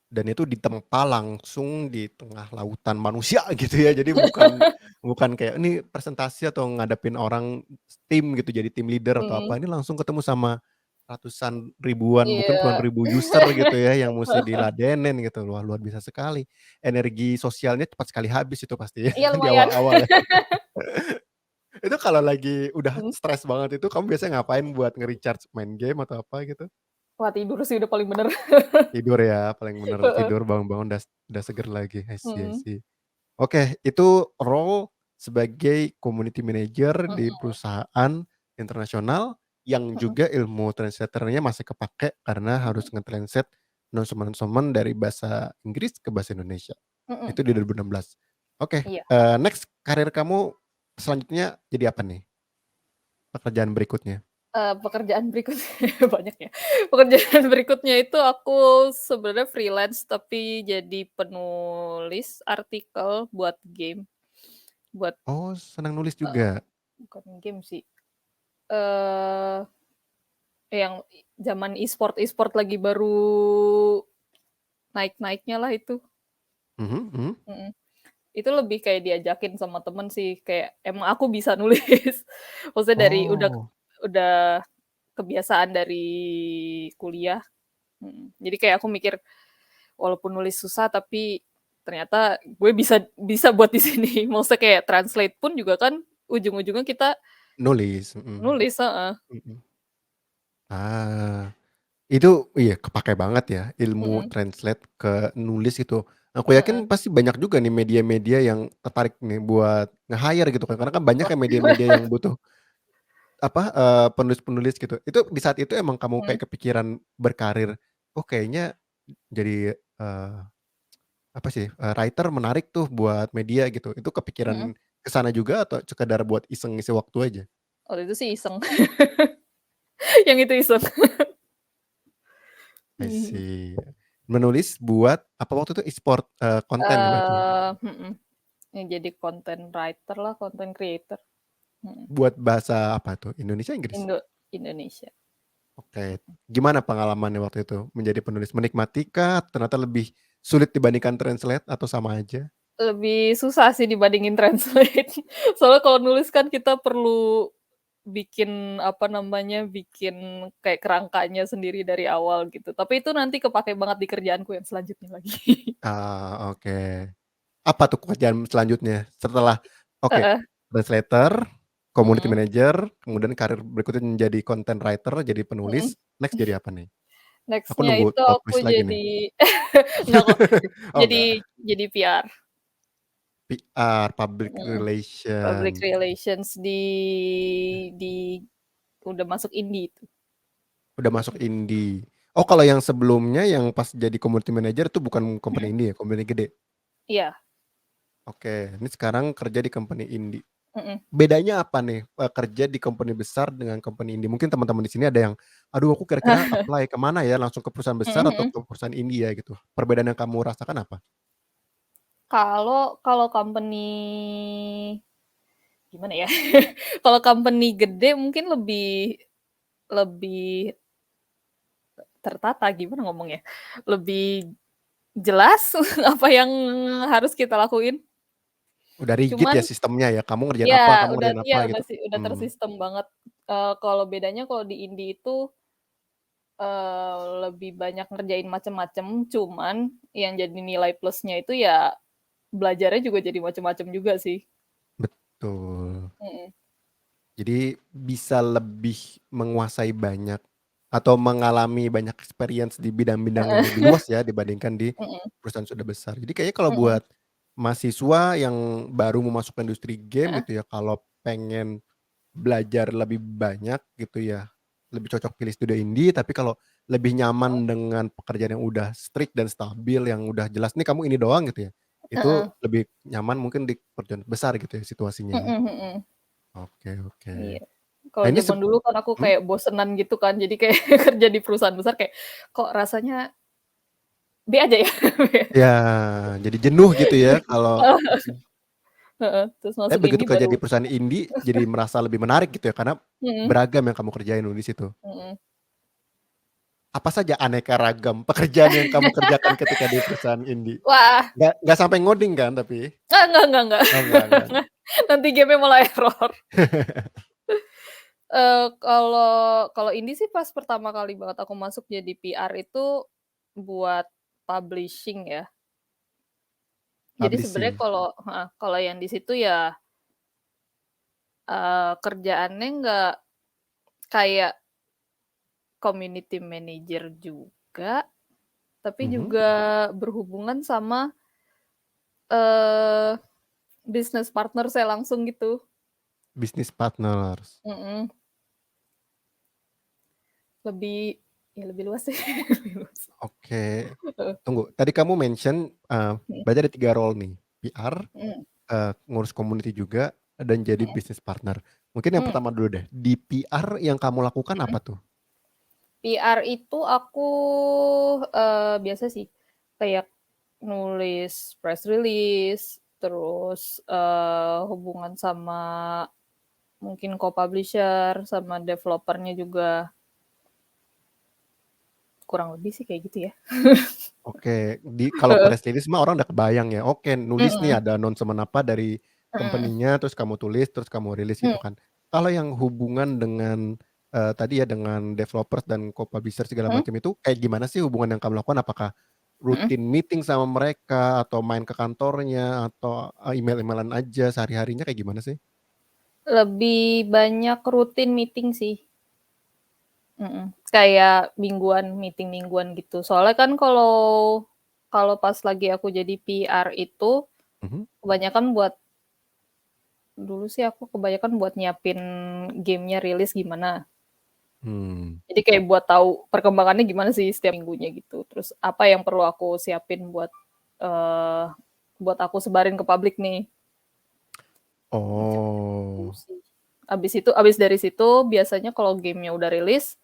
Dan itu ditempa langsung di tengah lautan manusia gitu ya. Jadi bukan bukan kayak ini presentasi atau ngadepin orang tim gitu, jadi tim leader atau Mhm, apa, ini langsung ketemu sama ratusan ribuan, mungkin puluhan iya. ribu user gitu ya, yang musti diladenin gitu. Wah, luar biasa sekali. Energi sosialnya cepat sekali habis itu pasti ya, Iya di lumayan. awal-awal ya. Itu kalau lagi udah Mhm. stres banget itu kamu biasanya ngapain buat nge-recharge, main game atau apa gitu? Wah tidur sih udah paling bener. Tidur ya, paling bener Heeh, tidur, bangun-bangun udah seger lagi. I mhm, see. Oke, itu role sebagai community manager di mhm perusahaan internasional yang mhm juga ilmu translator-nya masih kepakai karena mhm harus nge-translate announcement-announcement dari bahasa Inggris ke bahasa Indonesia. mhm, Itu di 2016. Oke, iya. next karir kamu selanjutnya jadi apa nih? Pekerjaan berikutnya? Pekerjaan berikutnya banyak ya. Pekerjaan berikutnya itu aku sebenarnya freelance tapi jadi penulis artikel buat game, buat Oh, senang nulis heeh, juga? bukan game sih, eee, yang zaman e-sport lagi baru naik-naiknya lah itu. Mhm mhm. Mhm. Itu lebih kayak diajakin sama temen sih, kayak emang aku bisa nulis. Maksudnya dari Oh, udah kebiasaan dari kuliah, Jadi kayak aku mikir, walaupun nulis susah tapi ternyata gue bisa bisa buat di sini. Maksudnya kayak translate pun juga kan ujung-ujungnya kita nulis, mhm nulis, heeh. mhm. Ah. Itu iya kepakai banget ya ilmu Mhm, translate ke nulis itu. Aku heeh. yakin pasti banyak juga nih media-media yang tertarik nih buat nge-hire gitu kan, karena kan banyak Wah, ya media-media yang butuh apa, penulis-penulis gitu. Itu di saat itu emang kamu mhm, kayak kepikiran berkarir, "Oh kayaknya jadi, apa sih, writer menarik tuh buat media," gitu. Itu mhm. kepikiran ke sana juga atau sekedar buat iseng ngisi waktu aja? Waktu itu sih iseng, yang itu iseng. I Mhm. see. Menulis buat apa waktu itu e-sport, konten ya berarti? Mhm, yang jadi content writer lah, content creator, mhm, Buat bahasa apa tuh? Indonesia, Inggris? Indonesia. Oke. Gimana pengalamannya waktu itu menjadi penulis? Menikmati kah? Ternyata lebih sulit dibandingkan translate atau sama aja? Lebih susah sih dibandingin translate. Soalnya kalau nulis kan kita perlu bikin, apa namanya, bikin kayak kerangkanya sendiri dari awal gitu. Tapi itu nanti kepakai banget di kerjaanku yang selanjutnya lagi. Ah, oke. Apa tuh pekerjaan selanjutnya? Setelah oke, Heeh, translator, community mhm, manager, kemudian karir berikutnya menjadi content writer, jadi mhm. penulis, next jadi apa nih? Aku Next-nya nunggu itu plot aku twist lagi nih. jadi enggak kok, Oh enggak, jadi PR, PR, public mhm, public relation. relations di udah masuk indie itu. Udah masuk indie. Oh, kalau yang sebelumnya yang pas jadi community manager itu bukan company Mhm, indie ya, company gede? iya, Oke, ini sekarang kerja di company indie. mhm, Bedanya apa nih, kerja di company besar dengan company indie? Mungkin teman-teman di sini ada yang, "Aduh aku kira-kira apply ke mana ya, langsung ke perusahaan mhm besar atau mhm. ke perusahaan indie ya?" Gitu. Perbedaan yang kamu rasakan apa? Kalau kalau company gimana ya, kalau company gede mungkin lebih lebih tertata, gimana ngomongnya, lebih jelas apa yang harus kita lakuin. Udah rigid ya Cuman sistemnya ya, ya kamu ngerjain apa gitu? udah Mmm, tersistem banget. Kalau bedanya kalau di indie itu, lebih banyak ngerjain macem-macem, cuman yang jadi nilai plusnya itu ya belajarnya juga jadi macem-macem juga sih. betul. Mhm, Jadi bisa lebih menguasai banyak atau mengalami banyak experience di bidang-bidang yang lebih heeh, luas ya dibandingkan di mhm, perusahaan sudah besar. Jadi kayaknya kalau mhm, buat mahasiswa yang baru mau masuk ke industri game heeh, gitu ya, kalau pengen belajar lebih banyak gitu ya, lebih cocok pilih studio indie, tapi kalau lebih heeh, nyaman dengan pekerjaan yang udah strict dan stabil, yang udah jelas nih kamu ini doang gitu ya, itu heeh, lebih nyaman mungkin di perusahaan besar gitu ya situasinya ya. mhm mhm. Oke oke. Iya. Nah Kalau ini zaman dulu kan aku mhm? kayak bosenan gitu kan, jadi kayak kerja di perusahaan besar kayak, kok rasanya B aja ya? Ya, jadi jenuh gitu ya kalau Heeh mhm, heeh, terus tapi masuk begitu ini kerja baru di perusahaan indie jadi merasa lebih menarik gitu ya karena mhm beragam yang kamu kerjain loh di situ. mhm. Apa saja aneka ragam pekerjaan yang kamu kerjakan ketika di perusahaan indie? Wah, Nggak sampai ngoding kan tapi? enggak. Oh enggak. Nanti game-nya malah error. Kalau kalau ini sih pas pertama kali banget aku masuk jadi PR itu buat publishing ya. Jadi sebenarnya Publishing, kalau heeh, kalau yang di situ ya, kerjaannya nggak kayak community manager juga, tapi mhm, juga berhubungan sama, eee, bisnis partner saya langsung gitu. business partners. Mhm, lebih ya lebih luas sih, lebih luas. Oke, Heeh, tunggu tadi kamu mention, mhm berarti ada 3 role nih, PR, mhm ngurus community juga, dan jadi mhm business partner. Mungkin yang mhm pertama dulu deh, di PR yang kamu lakukan mhm. apa tuh? PR itu aku, biasa sih, kayak nulis press release, terus, hubungan sama mungkin co-publisher, sama developer-nya juga. kurang lebih sih kayak gitu ya. Oke, kalau Heeh. press release mah orang udah kebayang ya, oke nulis nih Mhm, ada announcement apa dari mhm, company-nya, terus kamu tulis, terus kamu rilis gitu mhm, kan. Kalau yang hubungan dengan, tadi ya dengan developers dan co-publisher segala mhm, macam itu kayak gimana sih hubungan yang kamu lakukan? Apakah mhm. rutin meeting sama mereka atau main ke kantornya atau, email-email-an aja sehari-harinya kayak gimana sih? Lebih banyak rutin meeting sih, kayak mingguan, meeting mingguan gitu. Soalnya kan kalau kalau pas lagi aku jadi PR itu, Mhm, kebanyakan buat dulu sih aku kebanyakan buat nyiapin game-nya rilis gimana. mmm, Jadi kayak buat tahu perkembangannya gimana sih setiap minggunya gitu. Terus apa yang perlu aku siapin eee, buat aku sebarin ke publik nih, gitu oh, sih. Abis dari situ biasanya kalau game-nya udah rilis,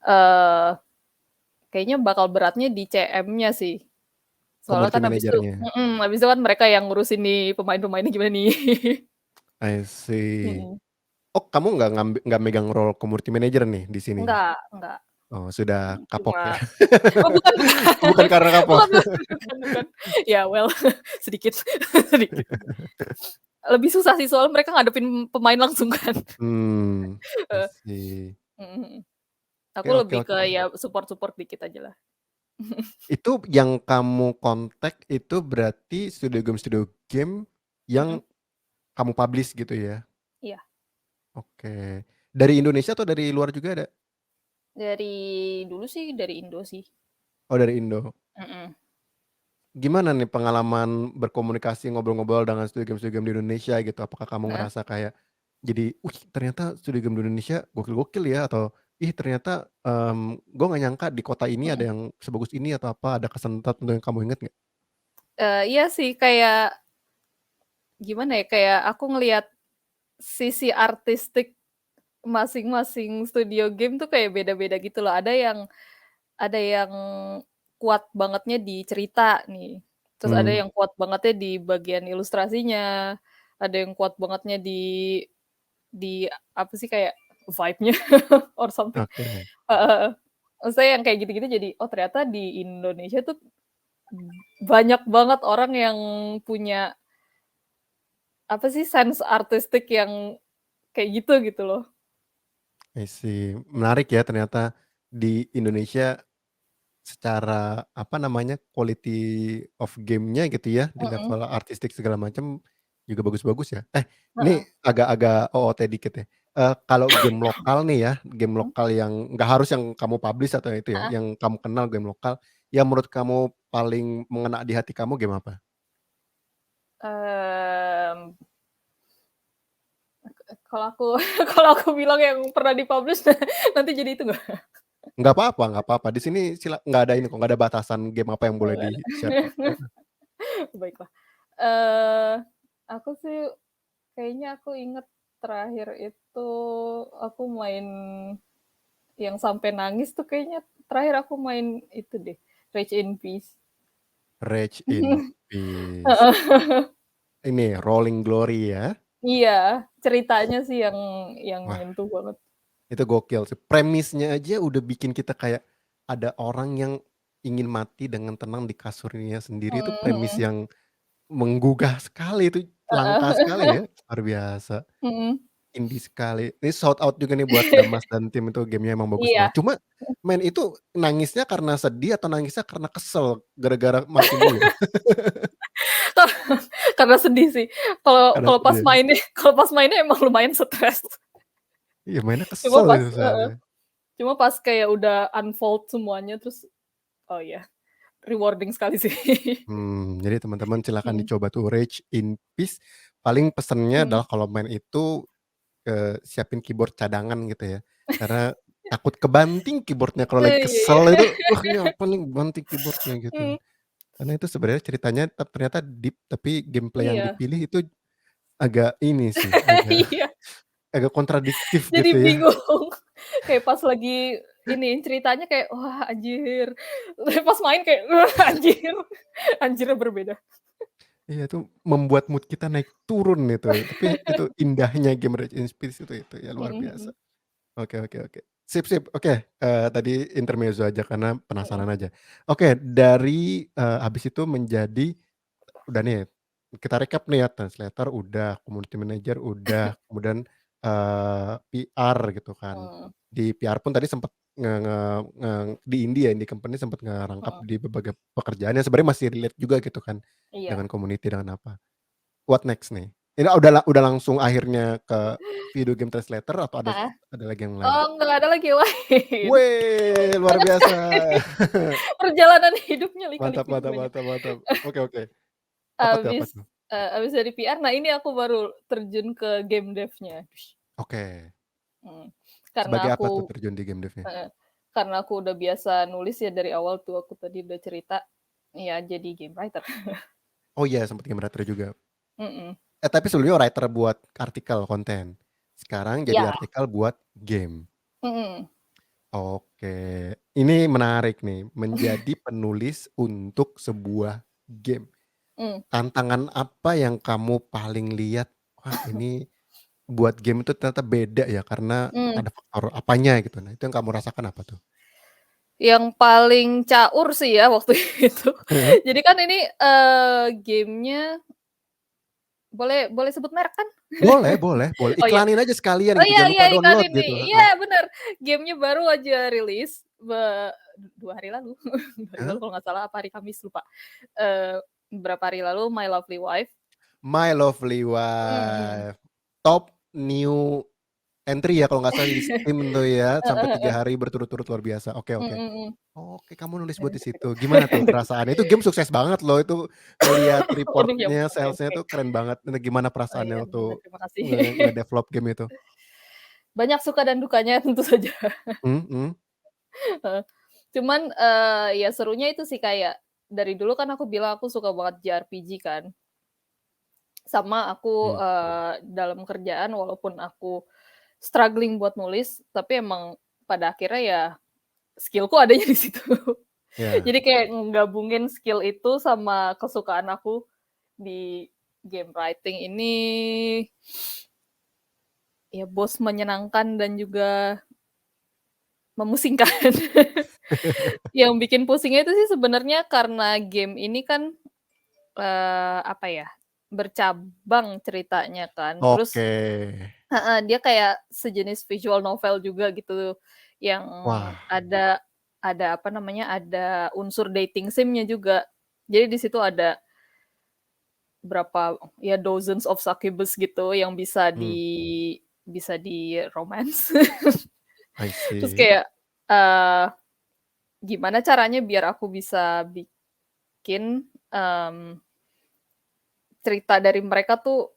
eee, kayaknya bakal beratnya di CM-nya sih. Soalnya community kan manager-nya, abis itu kan mereka yang ngurusin nih pemain-pemainnya gimana nih. I see. Mhm. Oh kamu nggak megang role community manager nih di sini? Enggak, Oh, sudah kapok ya? cuma oh bukan bukan Bukan karena kapok? bukan bukan. Ya well sedikit sedikit. Lebih susah sih soalnya mereka ngadepin pemain langsung kan. I Heeh, see. mhm, mhm. Aku Oke oke lebih ke oke. ya support-support dikit ajalah. Itu yang kamu kontak itu berarti studio game yang Mhm, kamu publish gitu ya? iya. Oke. Dari Indonesia atau dari luar juga ada? Dari dulu sih dari Indo sih. Oh dari Indo. Mhm, Gimana nih pengalaman berkomunikasi, ngobrol-ngobrol dengan studio game di Indonesia gitu? Apakah kamu heeh, ngerasa kayak jadi, "Wih ternyata studio game di Indonesia gokil-gokil ya," atau, "Ih ternyata, gua nggak nyangka di kota ini ada mhm. yang sebagus ini," atau apa, ada kesan tertentu yang kamu inget nggak? Iya sih kayak gimana ya, kayak aku ngelihat sisi artistik masing-masing studio game tuh kayak beda-beda gitu loh. Ada yang kuat bangetnya di cerita nih, terus ada Mmm, yang kuat bangetnya di bagian ilustrasinya, ada yang kuat bangetnya di apa sih, kayak vibe-nya or something. oke. Heeh, heeh. Maksudnya yang kayak gitu-gitu jadi, oh ternyata di Indonesia tuh banyak banget orang yang punya apa sih, sense artistik yang kayak gitu, gitu loh. I see. Menarik ya ternyata di Indonesia secara apa namanya, quality of game-nya gitu ya, di Mhm, level artistik segala macam juga bagus-bagus ya. Ini heeh, agak-agak OOT dikit ya, kalau game lokal nih ya, game mhm, lokal yang nggak harus yang kamu publish atau itu ya, heeh. yang kamu kenal game lokal, yang menurut kamu paling mengena di hati kamu game apa? Mmm, kalau aku kalau aku bilang yang pernah di-publish nanti jadi itu nggak? Nggak apa-apa, di sini nggak ada ini kok, nggak ada batasan game apa yang Oh boleh nggak ada. di-share kok, heeh. Baiklah. Eee, aku sih kayaknya aku inget terakhir itu aku main yang sampai nangis tuh kayaknya terakhir aku main itu deh, Rage in Peace. Rage in Peace. Heeh. Ini Rolling Glory ya? Iya, ceritanya sih yang Wah, nyentuh banget. itu gokil sih. Premisnya aja udah bikin kita kayak ada orang yang ingin mati dengan tenang di kasurnya sendiri, itu Mhm, premis mhm. yang menggugah sekali, itu langka Heeh. sekali ya, luar biasa, Mhm. indie sekali. Ini shout out juga nih buat Damas dan tim itu gamenya emang bagus Iya. banget. Cuma main itu nangisnya karena sedih atau nangisnya karena kesel gara-gara mati mulu? Karena sedih sih. Kalau Karena kalau pas sedih ya? mainnya kalau pas mainnya emang lumayan stres. Iya mainnya Cuma kesel pas itu heeh, soalnya. cuma pas kayak udah unfold semuanya terus, oh iya, rewarding sekali sih. Jadi teman-teman silakan Mhm, dicoba tuh Rage in Peace, paling pesennya mhm. adalah kalau main itu, siapin keyboard cadangan gitu ya, karena takut kebanting keyboard-nya kalau lagi Iya, iya. kesel itu, "Wah ini apa nih banting keyboard-nya," gitu. Mhm, Karena itu sebenarnya ceritanya ternyata deep, tapi gameplay yang iya. dipilih itu agak ini sih, agak Iya, agak kontradiktif jadi gitu ya. bingung. Kayak pas lagi iniin ceritanya kayak, "Wah anjir." Tapi pas main kayak, "Wah anjir." Anjirnya berbeda. Iya itu membuat mood kita naik turun itu, tapi itu indahnya game Rage in Peace itu ya luar Mhm, biasa. mhm. Oke oke oke. Sip sip, oke, tadi intermezzo aja karena Mhm. penasaran aja. Oke, dari, habis itu menjadi udah nih, kita recap nih ya, translator udah, community manager udah, kemudian, PR gitu kan. Mhm. Di PR pun tadi sempet nge di India, di company sempet ngerangkap Mhm. di berbagai pekerjaan yang sebenarnya masih relate juga gitu kan, Iya. dengan community, dengan apa. What next nih? Ini udah langsung akhirnya ke video game translator atau Heeh. ada lagi yang lain? Oh, nggak ada lagi yang lain. Weh, luar Banyak biasa. sekali perjalanan hidupnya Mantap lika-likunya mantap banyak. mantap mantap. Oke oke. Apa Habis, tuh? habis dari PR, nah ini aku baru terjun ke game dev-nya. Oke. Mhm. Karena Sebagai apa tuh aku terjun di game dev-nya? heeh, karena aku udah biasa nulis ya dari awal tuh aku tadi udah cerita, ya jadi game writer. Oh iya, sempet game writer juga. Mhm. Tapi sebelumnya writer buat artikel konten. Sekarang jadi Iya. artikel buat game. Mhm. Oke, ini menarik nih, menjadi penulis untuk sebuah game. Mmm. Tantangan apa yang kamu paling lihat, "Wah ini buat game itu ternyata beda ya karena Mmm. ada faktor apanya," gitu. Nah itu yang kamu rasakan apa tuh? Yang paling caur sih ya waktu itu. Heeh. Jadi kan ini, game-nya boleh boleh sebut merek kan? Boleh boleh boleh, Oh, iya. iklanin aja sekalian Oh, gitu, iya jangan iya, lupa iklan download ini. gitu, Iya, heeh. bener. Game-nya baru aja rilis 2 hari lalu. 2 hari lalu Heeh? kalau nggak salah, apa hari Kamis, lupa. Eee, beberapa hari lalu, My Lovely Wife. My Lovely Mhm. Wife, top new entry ya kalau nggak salah di Steam tuh ya, sampai Heeh 3 heeh. hari berturut-turut luar biasa. Oke Mhm oke. mhm. Oke, kamu nulis buat di situ. Gimana tuh perasaannya? Itu game sukses banget loh, itu ngelihat Waduh, ya report-nya, ampun, oke sales-nya oke. tuh keren banget. Nah, gimana Oh, perasaannya iya, waktu bener, terima kasih. ngedevelop game itu? Banyak suka dan dukanya tentu saja. Mhm mhm. Heeh. Cuman, ya serunya itu sih kayak dari dulu kan aku bilang aku suka banget JRPG kan. Sama aku, Mmm, dalam kerjaan walaupun aku struggling buat nulis, tapi emang pada akhirnya ya skill-ku adanya di situ. iya. Jadi kayak ngegabungin skill itu sama kesukaan aku di game writing ini, ya bos menyenangkan dan juga memusingkan. Yang bikin pusingnya itu sih sebenarnya karena game ini kan, apa ya, bercabang ceritanya kan, terus Oke. heeh, dia kayak sejenis visual novel juga gitu, yang Wah, ada apa namanya, ada unsur dating sim-nya juga. Jadi di situ ada berapa, ya dozens of succubus gitu yang mmm, bisa di-romance. I Terus see. kayak, eee, gimana caranya biar aku bisa bikin, cerita dari mereka tuh,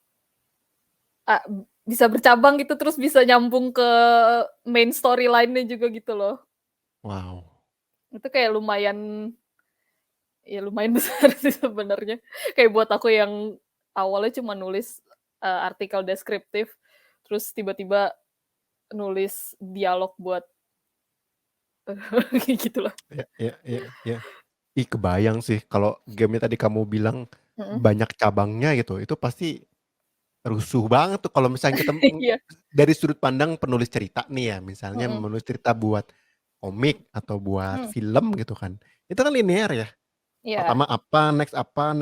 bisa bercabang gitu, terus bisa nyambung ke main storyline-nya juga gitu loh. Wow. Itu kayak lumayan, ya lumayan besar sih sebenarnya. Kayak buat aku yang awalnya cuma nulis, artikel deskriptif, terus tiba-tiba nulis dialog buat kayak gitulah. Iya iya iya iya. Ih, kebayang sih kalau game-nya tadi kamu bilang Mhm. banyak cabangnya gitu, itu pasti rusuh banget tuh kalau misalnya kita Iya. dari sudut pandang penulis cerita nih ya, misalnya Mhm. menulis cerita buat komik atau buat Mhm. film gitu kan, itu kan linear ya, Iya. pertama apa, next apa,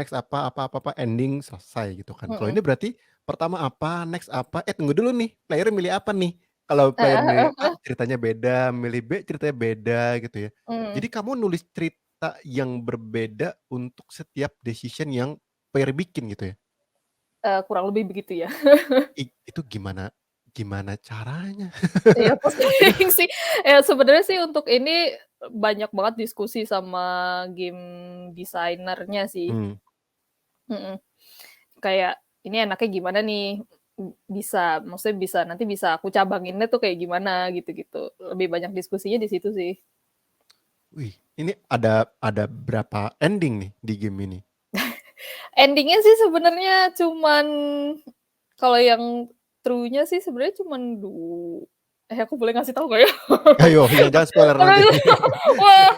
apa, ending selesai gitu kan. Kalau Mhm. ini berarti pertama apa, next apa, tunggu dulu nih, player milih apa nih? Kalau player Heeh milih heeh A heeh. ceritanya beda, milih B ceritanya beda gitu ya. Jadi Mhm. kamu nulis cerita yang berbeda untuk setiap decision yang player bikin gitu ya? Kurang lebih begitu ya. Itu gimana gimana caranya? Iya Itu pusing sih. Ya sebenarnya sih untuk ini banyak banget diskusi sama game designer-nya sih. mmm, Mhm. Kayak, "Ini enaknya gimana nih? Bisa maksudnya bisa nanti bisa aku cabanginnya tuh kayak gimana?" Gitu-gitu. Lebih banyak diskusinya di situ sih. wih, ini ada berapa ending nih di game ini? Ending-nya sih sebenarnya cuman kalau yang true-nya sih sebenarnya cuman aku boleh ngasih tahu nggak ya? Ayo, jangan spoiler nanti. Aduh, wah,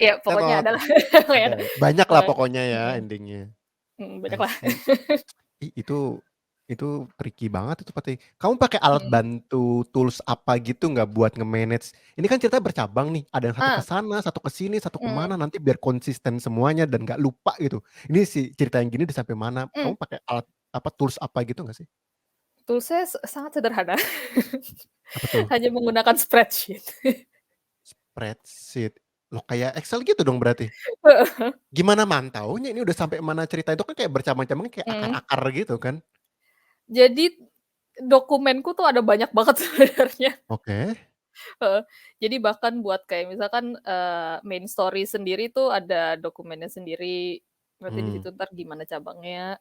ya pokoknya Tetot, adalah ya ada udah, banyaklah pokoknya ya mhm ending-nya. mhm, I banyaklah. see. Itu Itu tricky banget itu pasti. Kamu pakai alat Mhm. bantu tools apa gitu nggak buat nge-manage? Ini kan ceritanya bercabang nih, ada yang satu ke Ah, sana, satu ke sini, satu ke mhm, mana, nanti biar konsisten semuanya dan nggak lupa gitu. Ini si cerita yang gini udah sampai mana, mmm, kamu pakai alat apa, tools apa gitu nggak sih? toolsnya sangat sederhana, Apa tuh? hanya menggunakan spreadsheet. Spreadsheet. Loh kayak Excel gitu dong berarti? Heeh, Gimana mantaunya ini udah sampai mana cerita itu kan kayak bercabang-cabang kayak mhm. akar-akar gitu kan? Jadi dokumenku tuh ada banyak banget sebenarnya, Oke. heeh. Jadi bahkan buat kayak misalkan, main story sendiri tuh ada dokumennya sendiri, nanti di Mmm. situ entar gimana cabangnya,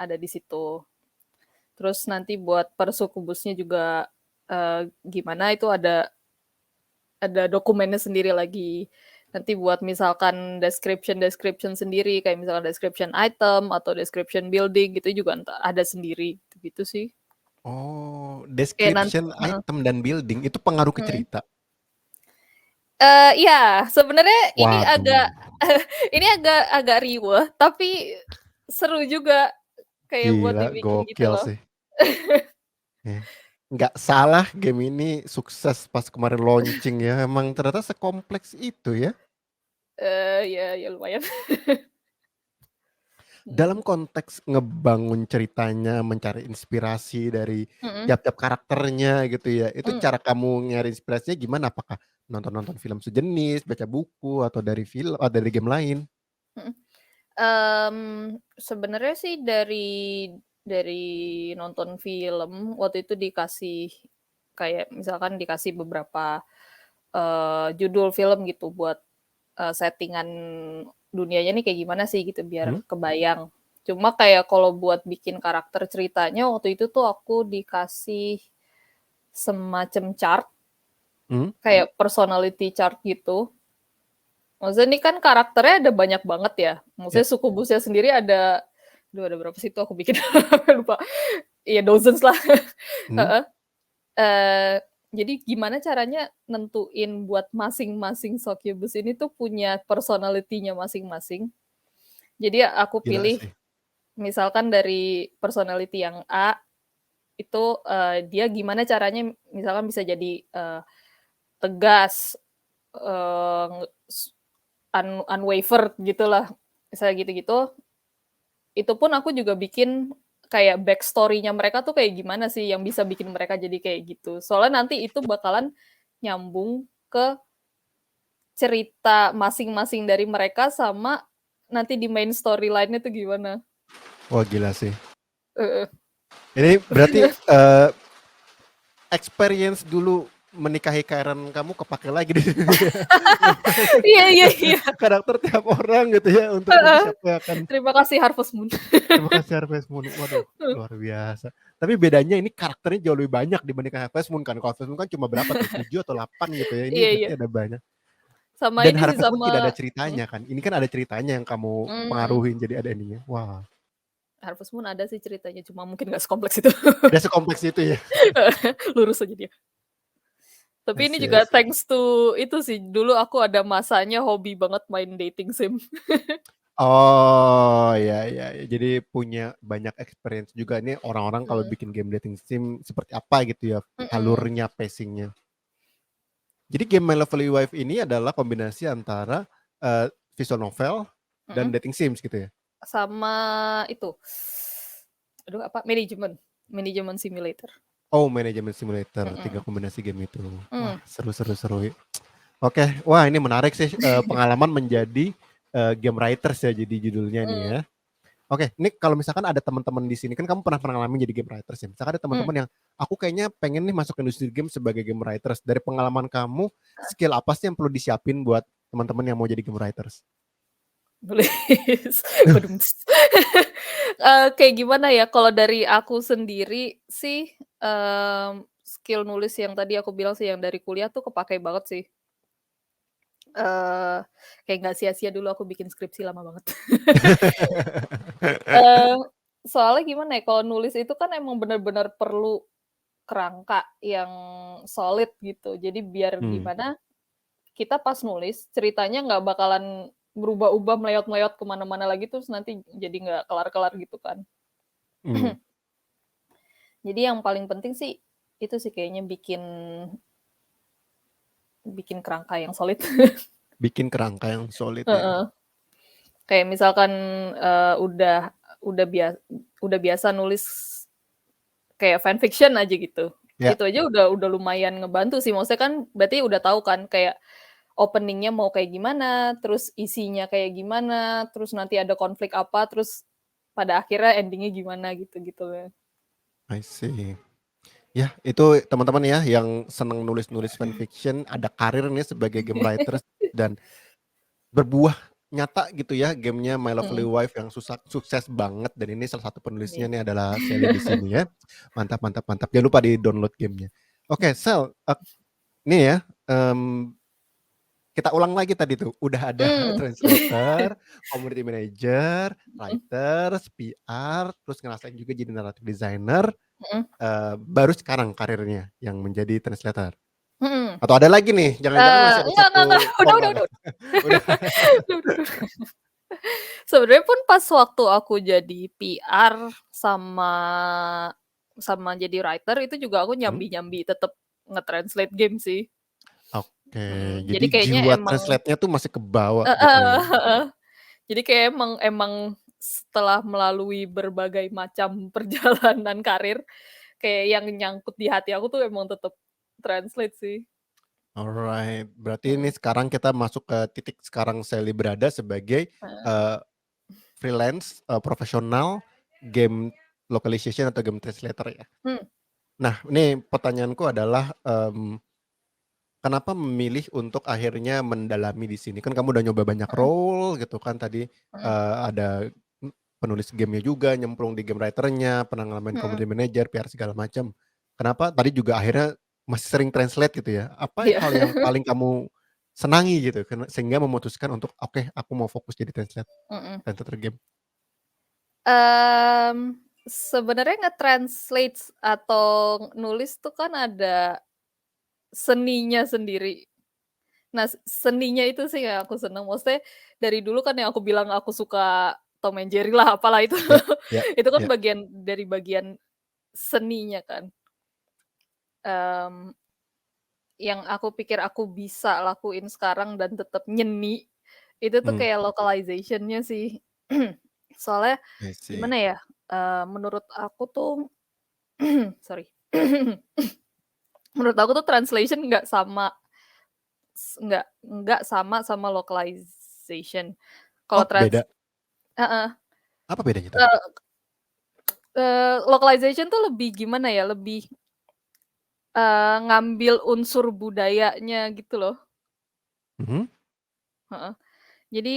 ada di situ. Terus nanti buat per sukubusnya juga, gimana itu ada dokumennya sendiri lagi. Nanti buat misalkan description sendiri, kayak misalkan description item atau description building gitu juga ada sendiri, gitu-gitu sih. Oh, Kayak description heeh, item dan building itu pengaruh ke mhm. cerita? Iya, sebenarnya ini Waduh, agak ini agak riweh, tapi seru juga kayak buat gila dibikin gitu gokil loh. sih. Ya. Nggak salah game ini sukses pas kemarin launching ya, emang ternyata sekompleks itu ya. Ya lumayan. Dalam Mhm, konteks ngebangun ceritanya, mencari inspirasi dari mhm, tiap-tiap karakternya gitu ya, itu mmm, cara kamu nyari inspirasinya gimana? Apakah nonton-nonton film sejenis, baca buku, atau dari game lain? mhm. Sebenarnya sih dari nonton film, waktu itu dikasih kayak misalkan dikasih beberapa, judul film gitu buat, setting-an dunianya nih kayak gimana sih gitu biar Mhm, kebayang. Cuma kayak kalau buat bikin karakter ceritanya waktu itu tuh aku dikasih semacam chart, mhm, kayak personality chart gitu. Maksudnya ini kan karakternya ada banyak banget ya, ya, maksudnya Sukubusnya sendiri ada berapa sih itu aku bikin lupa, iya dozens lah, mhm, heeh, eee, jadi gimana caranya nentuin buat masing-masing Succubus ini tuh punya personality-nya masing-masing. Jadi aku gila pilih sih. misalkan dari personality yang A itu, dia gimana caranya misalkan bisa jadi, tegas, eee, unwavered gitulah, misalnya gitu-gitu. Itu pun aku juga bikin kayak backstory-nya mereka tuh kayak gimana sih yang bisa bikin mereka jadi kayak gitu. Soalnya nanti itu bakalan nyambung ke cerita masing-masing dari mereka sama nanti di main storyline-nya tuh gimana. Wah gila sih. Heeh. Ini berarti, experience dulu menikahi Karen kamu kepakai lagi di sini ya. Iya iya iya. Karakter tiap orang gitu ya, untuk nanti Heeh. siapa yang akan Terima kasih Harvest Moon. terima kasih Harvest Moon. Waduh, luar biasa. Tapi bedanya ini karakternya jauh lebih banyak dibandingkan Harvest Moon kan. Kalau Harvest Moon kan cuma berapa tuh, 7 atau 8 gitu ya, ini Iya berarti iya. ada banyak. Sama Dan ini sih, Harvest Moon tidak ada sama mhm, ceritanya kan, ini kan ada ceritanya yang kamu mhm. pengaruhin jadi ada ininya. Wah, Harvest Moon ada sih ceritanya, cuma mungkin nggak sekompleks itu. tidak sekompleks itu ya. Lurus aja dia. Tapi I ini see I juga see. thanks to itu sih, dulu aku ada masanya hobi banget main dating sim. Oh, ya ya ya, jadi punya banyak experience juga nih orang-orang kalau Mhm, bikin game dating sim seperti apa gitu ya, mhm, alurnya, pacing-nya. Jadi game My Lovely Wife ini adalah kombinasi antara, visual novel dan mhm, dating sims gitu ya? sama itu, aduh apa, manajemen, manajemen simulator. Oh, Management Simulator, 3 Mhm, kombinasi game itu. Wah, mmm, seru seru seru. Oke, wah ini menarik sih, pengalaman menjadi, game writers ya jadi judulnya nih mhm, ya. Oke, ini kalau misalkan ada teman-teman di sini kan kamu pernah pernah ngalamin jadi game writers ya, misalkan ada mmm, teman-teman yang, "Aku kayaknya pengen nih masuk industri game sebagai game writers." Dari pengalaman kamu, skill apa sih yang perlu disiapin buat teman-teman yang mau jadi game writers? nulis, badumts. Kayak gimana ya, kalau dari aku sendiri sih, skill nulis yang tadi aku bilang sih, yang dari kuliah tuh kepakai banget sih. Eee, kayak nggak sia-sia dulu aku bikin skripsi lama banget. Eee, soalnya gimana ya, kalau nulis itu kan emang bener-bener perlu kerangka yang solid gitu. Jadi biar Mmm, gimana, kita pas nulis ceritanya nggak bakalan berubah-ubah, meleot-meleot ke mana-mana lagi, terus nanti jadi nggak kelar-kelar gitu kan. mmm, Jadi yang paling penting sih, itu sih kayaknya bikin kerangka yang solid. Bikin kerangka yang solid ya. Heeh. Kayak misalkan, udah bia udah biasa nulis kayak fanfiction aja gitu. Ya, Itu aja udah lumayan ngebantu sih, maksudnya kan berarti udah tahu kan kayak opening-nya mau kayak gimana, terus isinya kayak gimana, terus nanti ada konflik apa, terus pada akhirnya ending-nya gimana gitu-gitu ya. I see. Ya, itu teman-teman ya yang seneng nulis-nulis fanfiction, ada karir nih sebagai game writers dan berbuah nyata gitu ya gamenya My Lovely Mhm, Wife yang sukses banget dan ini salah satu penulisnya iya. nih adalah Sally di sini ya. Mantap mantap mantap. Jangan lupa di-download gamenya. Oke, Sel, nih ya, kita ulang lagi tadi tuh, udah ada Mmm, translator, community manager, mhm, writer, PR, terus ngerasain juga jadi narrative designer, mhm, baru sekarang karirnya yang menjadi translator. mhm. Atau ada lagi nih, jangan-jangan masih ada Enggak, satu oh enggak udah. ada. Udah. Udah. Sebenarnya pun pas waktu aku jadi PR sama jadi writer itu juga aku Mhm. nyambi-nyambi tetep nge-translate game sih. Oke, jadi Jadi kayaknya jiwa emang translate-nya tuh masih kebawa gitu heeh ya? heeh. Jadi kayak emang setelah melalui berbagai macam perjalanan karir, kayak yang nyangkut di hati aku tuh emang tetep translate sih. Alright, berarti ini Mhm, sekarang kita masuk ke titik sekarang Sally berada sebagai, heeh, eee, freelance, profesional game localization atau game translator ya? mmm, Nah, ini pertanyaanku adalah, kenapa memilih untuk akhirnya mendalami di sini? Kan kamu udah nyoba banyak mhm, role gitu kan tadi, mhm, ada, penulis game-nya juga, nyemplung di game writer-nya, pernah ngalamin mhm, community manager, PR segala macam. Kenapa tadi juga akhirnya masih sering translate gitu ya? Apa iya. hal yang paling kamu senangi gitu sehingga memutuskan untuk, "Oke, aku mau fokus jadi Mhm. translator game." Sebenarnya nge-translate atau nulis tuh kan ada seninya sendiri. Nah, seninya itu sih yang aku seneng, maksudnya dari dulu kan yang aku bilang aku suka Tom and Jerry lah, apalah itu. Ya ya Itu kan ya, bagian seninya kan. Mmm, yang aku pikir aku bisa lakuin sekarang dan tetep nyeni, itu tuh mmm, kayak localization-nya sih. Soalnya I see. gimana ya, menurut aku tuh sorry. Menurut aku tuh translation nggak sama sama localization. Kalau Oh beda, heeh, apa bedanya tuh? eee localization tuh lebih gimana ya, lebih, ngambil unsur budayanya gitu loh, Mhm, heeh. Jadi,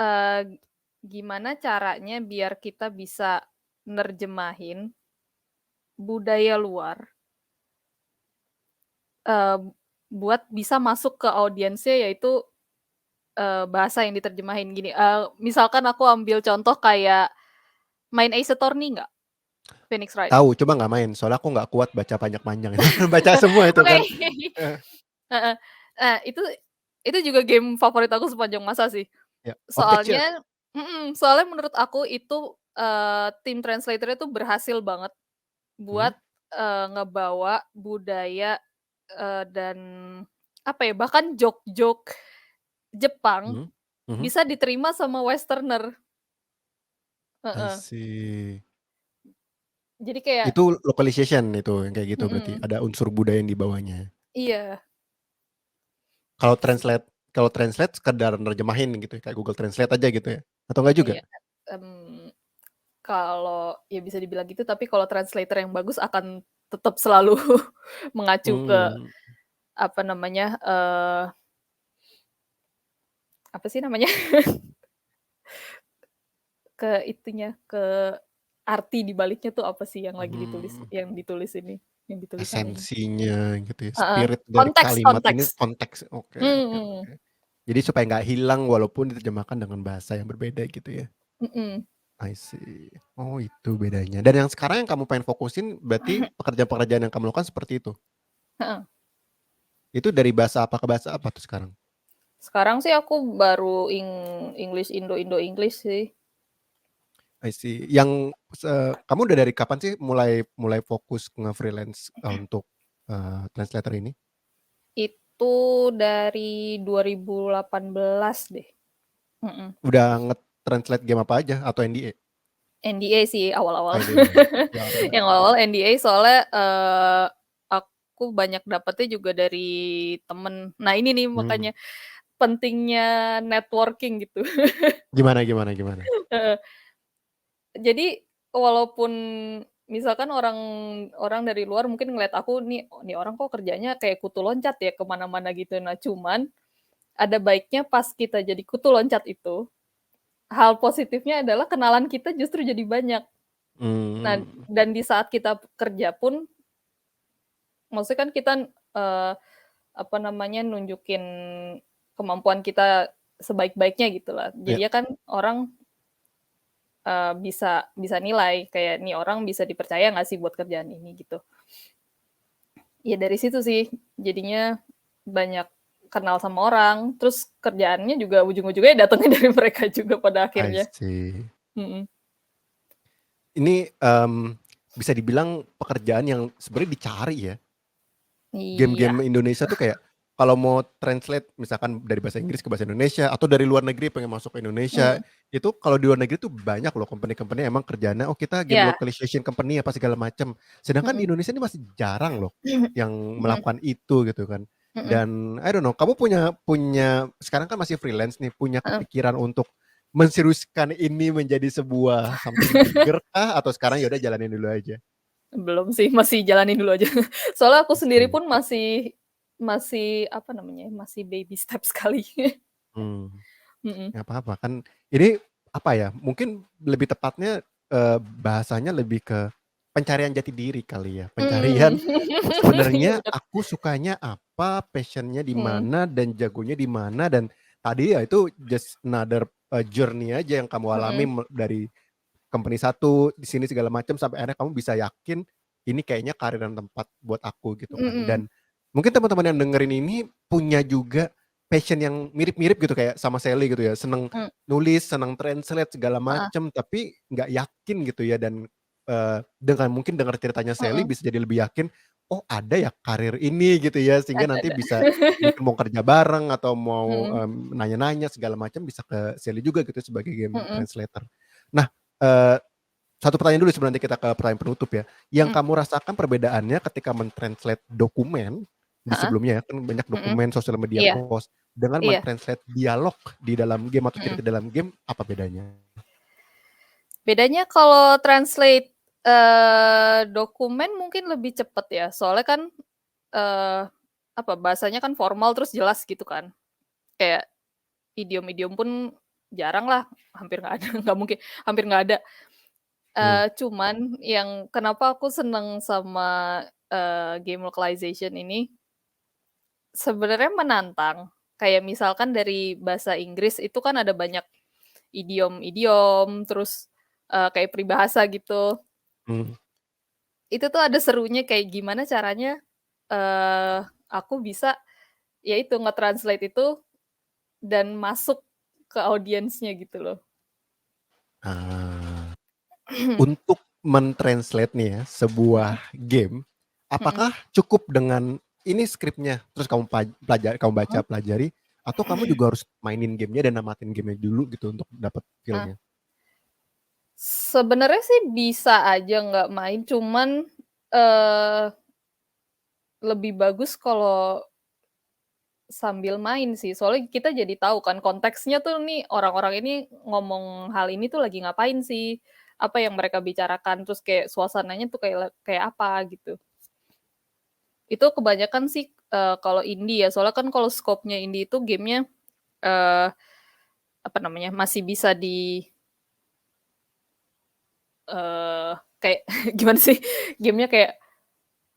eee, gimana caranya biar kita bisa nerjemahin budaya luar, eee, buat bisa masuk ke audiensnya yaitu bahasa yang diterjemahin gini, misalkan aku ambil contoh kayak main Ace Attorney nggak? Phoenix Wright. tahu cuma nggak main soalnya aku nggak kuat baca panjang-panjang itu baca semua itu Oke. kan. Heeh, Heeh. Nah, itu juga game favorit aku sepanjang masa sih. ya, Overwatch. Soalnya menurut aku itu, tim translator-nya tuh berhasil banget Mhm buat, ngebawa budaya, dan apa ya, bahkan joke-joke Jepang mhm mhm. bisa diterima sama westerner. I Heeh. see. Jadi kayak Itu localization itu yang kayak gitu berarti, mhm, ada unsur budaya yang dibawanya. iya. Kalau translate sekedar nerjemahin gitu ya, kayak Google Translate aja gitu ya? Atau enggak juga? Iya, mmm, kalau ya bisa dibilang gitu, tapi kalau translator yang bagus akan tetap selalu mengacu ke Mmm, apa namanya, apa sih namanya, ke itunya, ke arti di baliknya tuh apa sih mmm, yang ditulis ini, yang ditulisan ini. esensinya gitu ya, Heeh, spirit dari konteks kalimat ini konteks. konteks, oke oke Mhm, oke. Jadi supaya nggak hilang walaupun diterjemahkan dengan bahasa yang berbeda gitu ya? mhm, I see. Oh itu bedanya. Dan yang sekarang yang kamu pengen fokusin berarti pekerjaan-pekerjaan yang kamu lakukan seperti itu? heeh. Itu dari bahasa apa ke bahasa apa tuh sekarang? Sekarang sih aku baru English Indo Indo English sih. I see. Yang kamu udah dari kapan sih mulai mulai fokus nge-freelance, untuk, translator ini? Itu dari 2018 deh. Mhm. Udah nge-translate game apa aja atau NDA? NDA sih Oh, awal-awal. NDA. Ya, Yang awal NDA soalnya, aku banyak dapetnya juga dari temen. Nah ini nih Mmm. makanya pentingnya networking gitu. Gimana gimana gimana? Heeh. Jadi walaupun misalkan orang orang dari luar mungkin ngeliat aku nih, "Oh nih orang kok kerjanya kayak kutu loncat ya ke mana-mana," gitu. Nah cuman ada baiknya pas kita jadi kutu loncat itu, hal positifnya adalah kenalan kita justru jadi banyak. Nah Mmm. dan di saat kita kerja pun maksudnya kan kita, eee, apa namanya, nunjukin kemampuan kita sebaik-baiknya gitulah. Iya. Jadinya kan orang, bisa bisa nilai kayak, "Nih orang bisa dipercaya nggak sih buat kerjaan ini?" Gitu. Ya dari situ sih jadinya banyak kenal sama orang, terus kerjaannya juga ujung-ujungnya datangnya dari mereka juga pada I akhirnya. see. Mhm. Ini, bisa dibilang pekerjaan yang sebenarnya dicari ya. Iya. Game-game Indonesia tuh kayak kalau mau translate misalkan dari bahasa Inggris ke bahasa Indonesia atau dari luar negeri pengen masuk ke Indonesia, Mhm. itu kalau di luar negeri tuh banyak loh company-company emang kerjaannya, "Oh kita game Iya. localization company," apa segala macam. Sedangkan di Mhm. Indonesia ini masih jarang loh yang Mhm. melakukan itu gitu kan. Mhm. Dan I don't know, kamu punya punya sekarang kan masih freelance nih, punya Heeh. kepikiran untuk menseriuskan ini menjadi sebuah something bigger kah atau sekarang ya udah jalanin dulu aja? Belum sih, masih jalanin dulu aja. Soalnya aku I sendiri see. pun masih masih apa namanya, masih baby step sekali. Mmm. Mhm. Nggak apa-apa kan ini, apa ya, mungkin lebih tepatnya, bahasanya lebih ke pencarian jati diri kali ya, pencarian Mhm. Iya sebenarnya bener. aku sukanya apa, passion-nya di Mhm. mana, dan jagonya di mana, dan tadi ya itu just another, journey aja yang kamu alami Mhm. dari company satu, di sini segala macam sampai akhirnya kamu bisa yakin, ini kayaknya karir dan tempat buat aku gitu kan. Mhm. Dan mungkin teman-teman yang dengerin ini punya juga passion yang mirip-mirip gitu kayak sama Sally gitu ya, seneng Mmm. nulis, seneng translate segala Heeh. macam, tapi nggak yakin gitu ya dan, dengan mungkin dengar ceritanya Sally Mhm. bisa jadi lebih yakin, "Oh ada ya karir ini," gitu ya, sehingga nanti Ada. bisa mungkin mau kerja bareng atau mau, Mhm. nanya-nanya segala macam bisa ke Sally juga gitu sebagai game Mhm. translator. Nah, eee, satu pertanyaan dulu sebelum nanti kita ke pertanyaan penutup ya. Yang Mhm. kamu rasakan perbedaannya ketika men-translate dokumen, di Heeh. sebelumnya ya, kan banyak Mhm. dokumen, sosial media Iya. post, dengan Iya. men-translate dialog di dalam game atau Mhm. cerita dalam game, apa bedanya? Bedanya kalau translate, dokumen mungkin lebih cepet ya, soalnya kan, eee, apa, bahasanya kan formal terus jelas gitu kan. Kayak idiom-idiom pun jarang lah, hampir nggak ada, nggak mungkin, hampir nggak ada. Mmm. Cuman yang kenapa aku seneng sama, game localization ini, sebenarnya menantang. Kayak misalkan dari bahasa Inggris itu kan ada banyak idiom-idiom, terus, kayak peribahasa gitu. Mmm. Itu tuh ada serunya kayak gimana caranya, eee, aku bisa, ya itu nge-translate itu dan masuk ke audiensnya gitu loh. Ah. Untuk men-translate nih ya, Mhm. sebuah game, Mhm. apakah cukup dengan ini skripnya, terus kamu kamu baca, Mhm. pelajari, atau kamu juga harus mainin gamenya dan namatin gamenya dulu gitu untuk dapet Heeh. feel-nya? Sebenarnya sih bisa aja nggak main, cuman, eee, lebih bagus kalau sambil main sih, soalnya kita jadi tahu kan konteksnya tuh nih orang-orang ini ngomong hal ini tuh lagi ngapain sih, apa yang mereka bicarakan, terus kayak suasananya tuh kayak apa gitu. Itu kebanyakan sih, kalau indie ya, soalnya kan kalau scope-nya indie itu game-nya, eee, apa namanya, masih bisa kayak gimana sih, game-nya kayak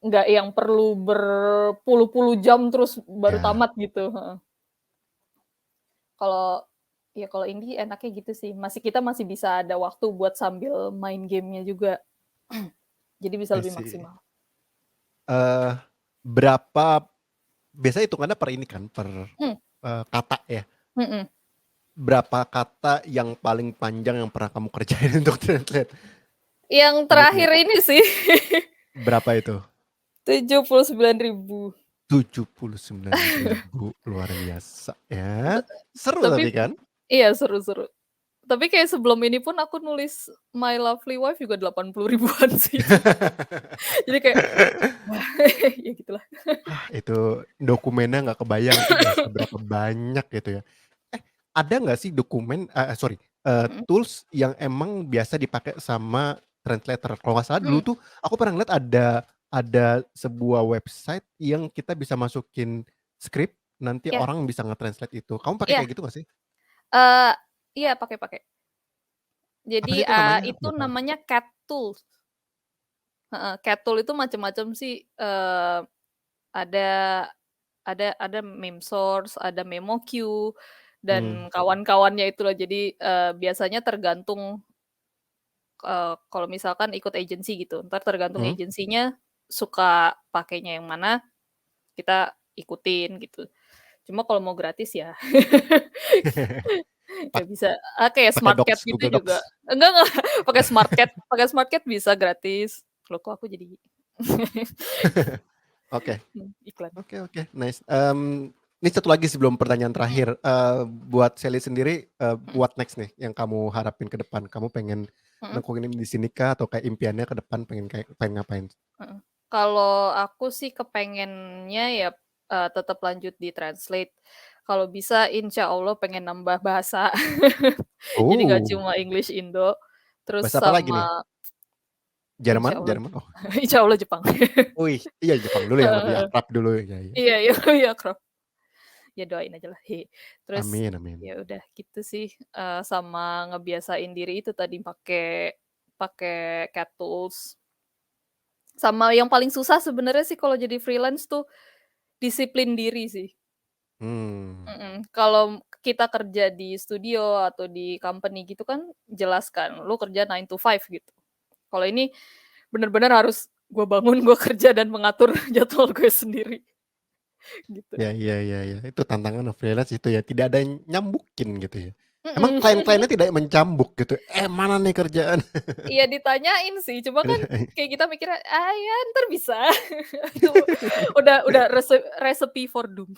nggak yang perlu berpuluh-puluh jam terus baru Ya, tamat gitu, heeh. Kalau ya kalau indie enaknya gitu sih, kita masih bisa ada waktu buat sambil main game-nya juga. Jadi bisa I lebih see. maksimal. Eee, berapa biasanya hitungannya per ini kan, per, Mmm. kata ya? Mhm. berapa kata yang paling panjang yang pernah kamu kerjain untuk translate? Yang Ingat terakhir nggak? ini sih. Berapa itu? 79.000. 79.000, luar biasa ya. Seru Tapi tapi kan? iya seru-seru. Tapi kayak sebelum ini pun aku nulis My Lovely Wife juga 80 ribuan sih itu. Jadi kayak, wah, ya gitulah. Itu dokumennya nggak kebayang itu udah seberapa banyak gitu ya. Eh, ada nggak sih dokumen sorry, Mhm. tools yang emang biasa dipakai sama translator? Kalau nggak salah dulu Mmm, tuh aku pernah ngeliat ada sebuah website yang kita bisa masukin script, nanti iya orang bisa nge-translate itu. Kamu pakai iya, kayak gitu nggak sih? eee, iya pakai. Apa Jadi, sih itu namanya? Aku itu nggak tahu deh. namanya Cat Tools. Heeh, Cat Tool itu macem-macem sih, ada ada meme source, ada MemoQ, Mmm, dan kawan-kawannya itu loh. Jadi, biasanya tergantung, kalau misalkan ikut agency gitu, entar tergantung mhm. agensinya suka pakainya yang mana, kita ikutin gitu. Cuma kalau mau gratis ya Pak nggak bisa, kayak pakai SmartCat Docs, gitu Google juga Docs. enggak, pakai SmartCat bisa gratis. Loh kok aku jadi Oke. iklan. Oke, nice. Ini satu lagi sebelum pertanyaan Mhm terakhir, buat Sally sendiri, mhm what next nih yang kamu harapin ke depan? Kamu pengen mhm nekunin di sini kah atau kayak impiannya ke depan pengen ngapain? mhm. Kalau aku sih kepengennya ya, tetap lanjut di translate. Kalau bisa insya Allah pengen nambah bahasa. Jadi nggak Oh, cuma English Indo, terus bahasa apa lagi nih? sama insya Jerman Allah Jerman? Oh, insya Allah Jepang. wih, iya Jepang dulu yang Heeh lebih heeh. akrab dulu, iya iya. Iya iya iya, akrab. Ya doain ajalah, terus Amin amin. ya udah gitu sih, sama ngebiasain diri itu tadi pakai pakai Cat Tools. Sama yang paling susah sebenarnya sih kalau jadi freelance tuh disiplin diri sih. Mmm, Kalau kita kerja di studio atau di company gitu kan jelas kan, lu kerja 9 to 5 gitu. Kalau ini bener-bener harus gue bangun, gue kerja dan mengatur jadwal gue sendiri gitu. iya, itu tantangan freelance itu ya, tidak ada yang nyambukin gitu ya. Emang Mhm. klien-kliennya tidak mencambuk gitu, "Mana nih kerjaan?" Iya ditanyain sih, cuma kan kayak kita mikirnya, "Ah, ya entar bisa." Itu udah recipe for doom.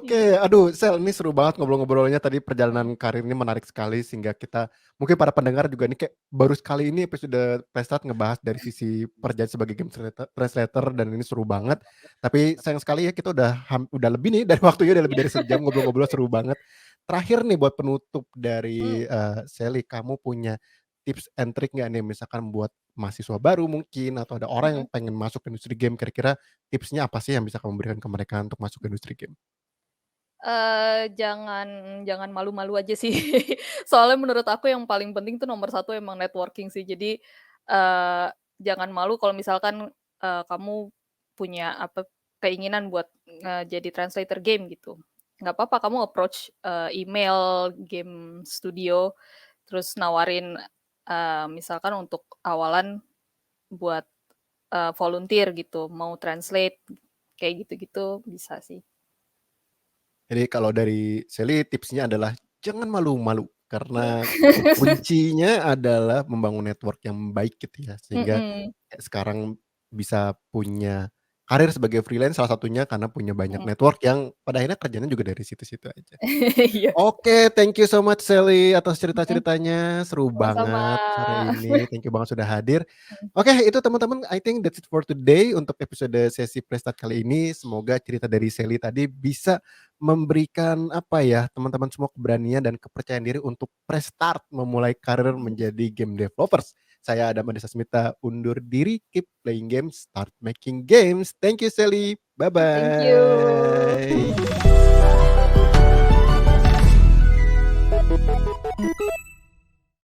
Iya. Oke, aduh Sel, ini seru banget ngobrol-ngobrolnya tadi Mhm perjalanan karir ini menarik sekali sehingga kita mungkin para pendengar juga nih kayak baru sekali ini episode Prestart ngebahas dari sisi pekerjaan sebagai game translator dan ini seru banget. Tapi sayang sekali ya kita udah lebih nih dari waktunya udah lebih dari sejam ngobrol-ngobrol seru banget. Terakhir nih buat penutup dari, mhm Sally, kamu punya tips and trick nggak nih misalkan buat mahasiswa baru mungkin atau ada orang yang mhm. pengen masuk ke industri game kira-kira tipsnya apa sih yang bisa kamu berikan ke mereka untuk masuk ke industri game? Jangan jangan malu-malu aja sih. Soalnya menurut aku yang paling penting tuh nomor satu emang networking sih. Jadi, eee, jangan malu kalau misalkan, kamu punya apa, keinginan buat, jadi translator game gitu. Nggak apa-apa kamu approach, email game studio, terus nawarin, misalkan untuk awalan buat, volunteer gitu, mau translate, kayak gitu-gitu bisa sih. Jadi kalau dari Sally tipsnya adalah jangan malu-malu, karena kuncinya adalah membangun network yang baik gitu ya, sehingga Mhm kayak sekarang bisa punya karir sebagai freelance salah satunya karena punya banyak mhm. network yang pada akhirnya kerjanya juga dari situ-situ aja. Iya. Oke, thank you so much Sally atas Mhm, cerita-ceritanya, seru sama-sama. banget sore ini, thank you banget sudah hadir. Oke, itu teman-teman, I think that's it for today untuk episode sesi Prestat kali ini. Semoga cerita dari Sally tadi bisa memberikan, apa ya, teman-teman semua keberanian dan kepercayaan diri untuk prestart memulai karir menjadi game developers. Saya Adam Adisa Smita undur diri, keep playing games, start making games. Thank you Sally, Thank you. bye-bye.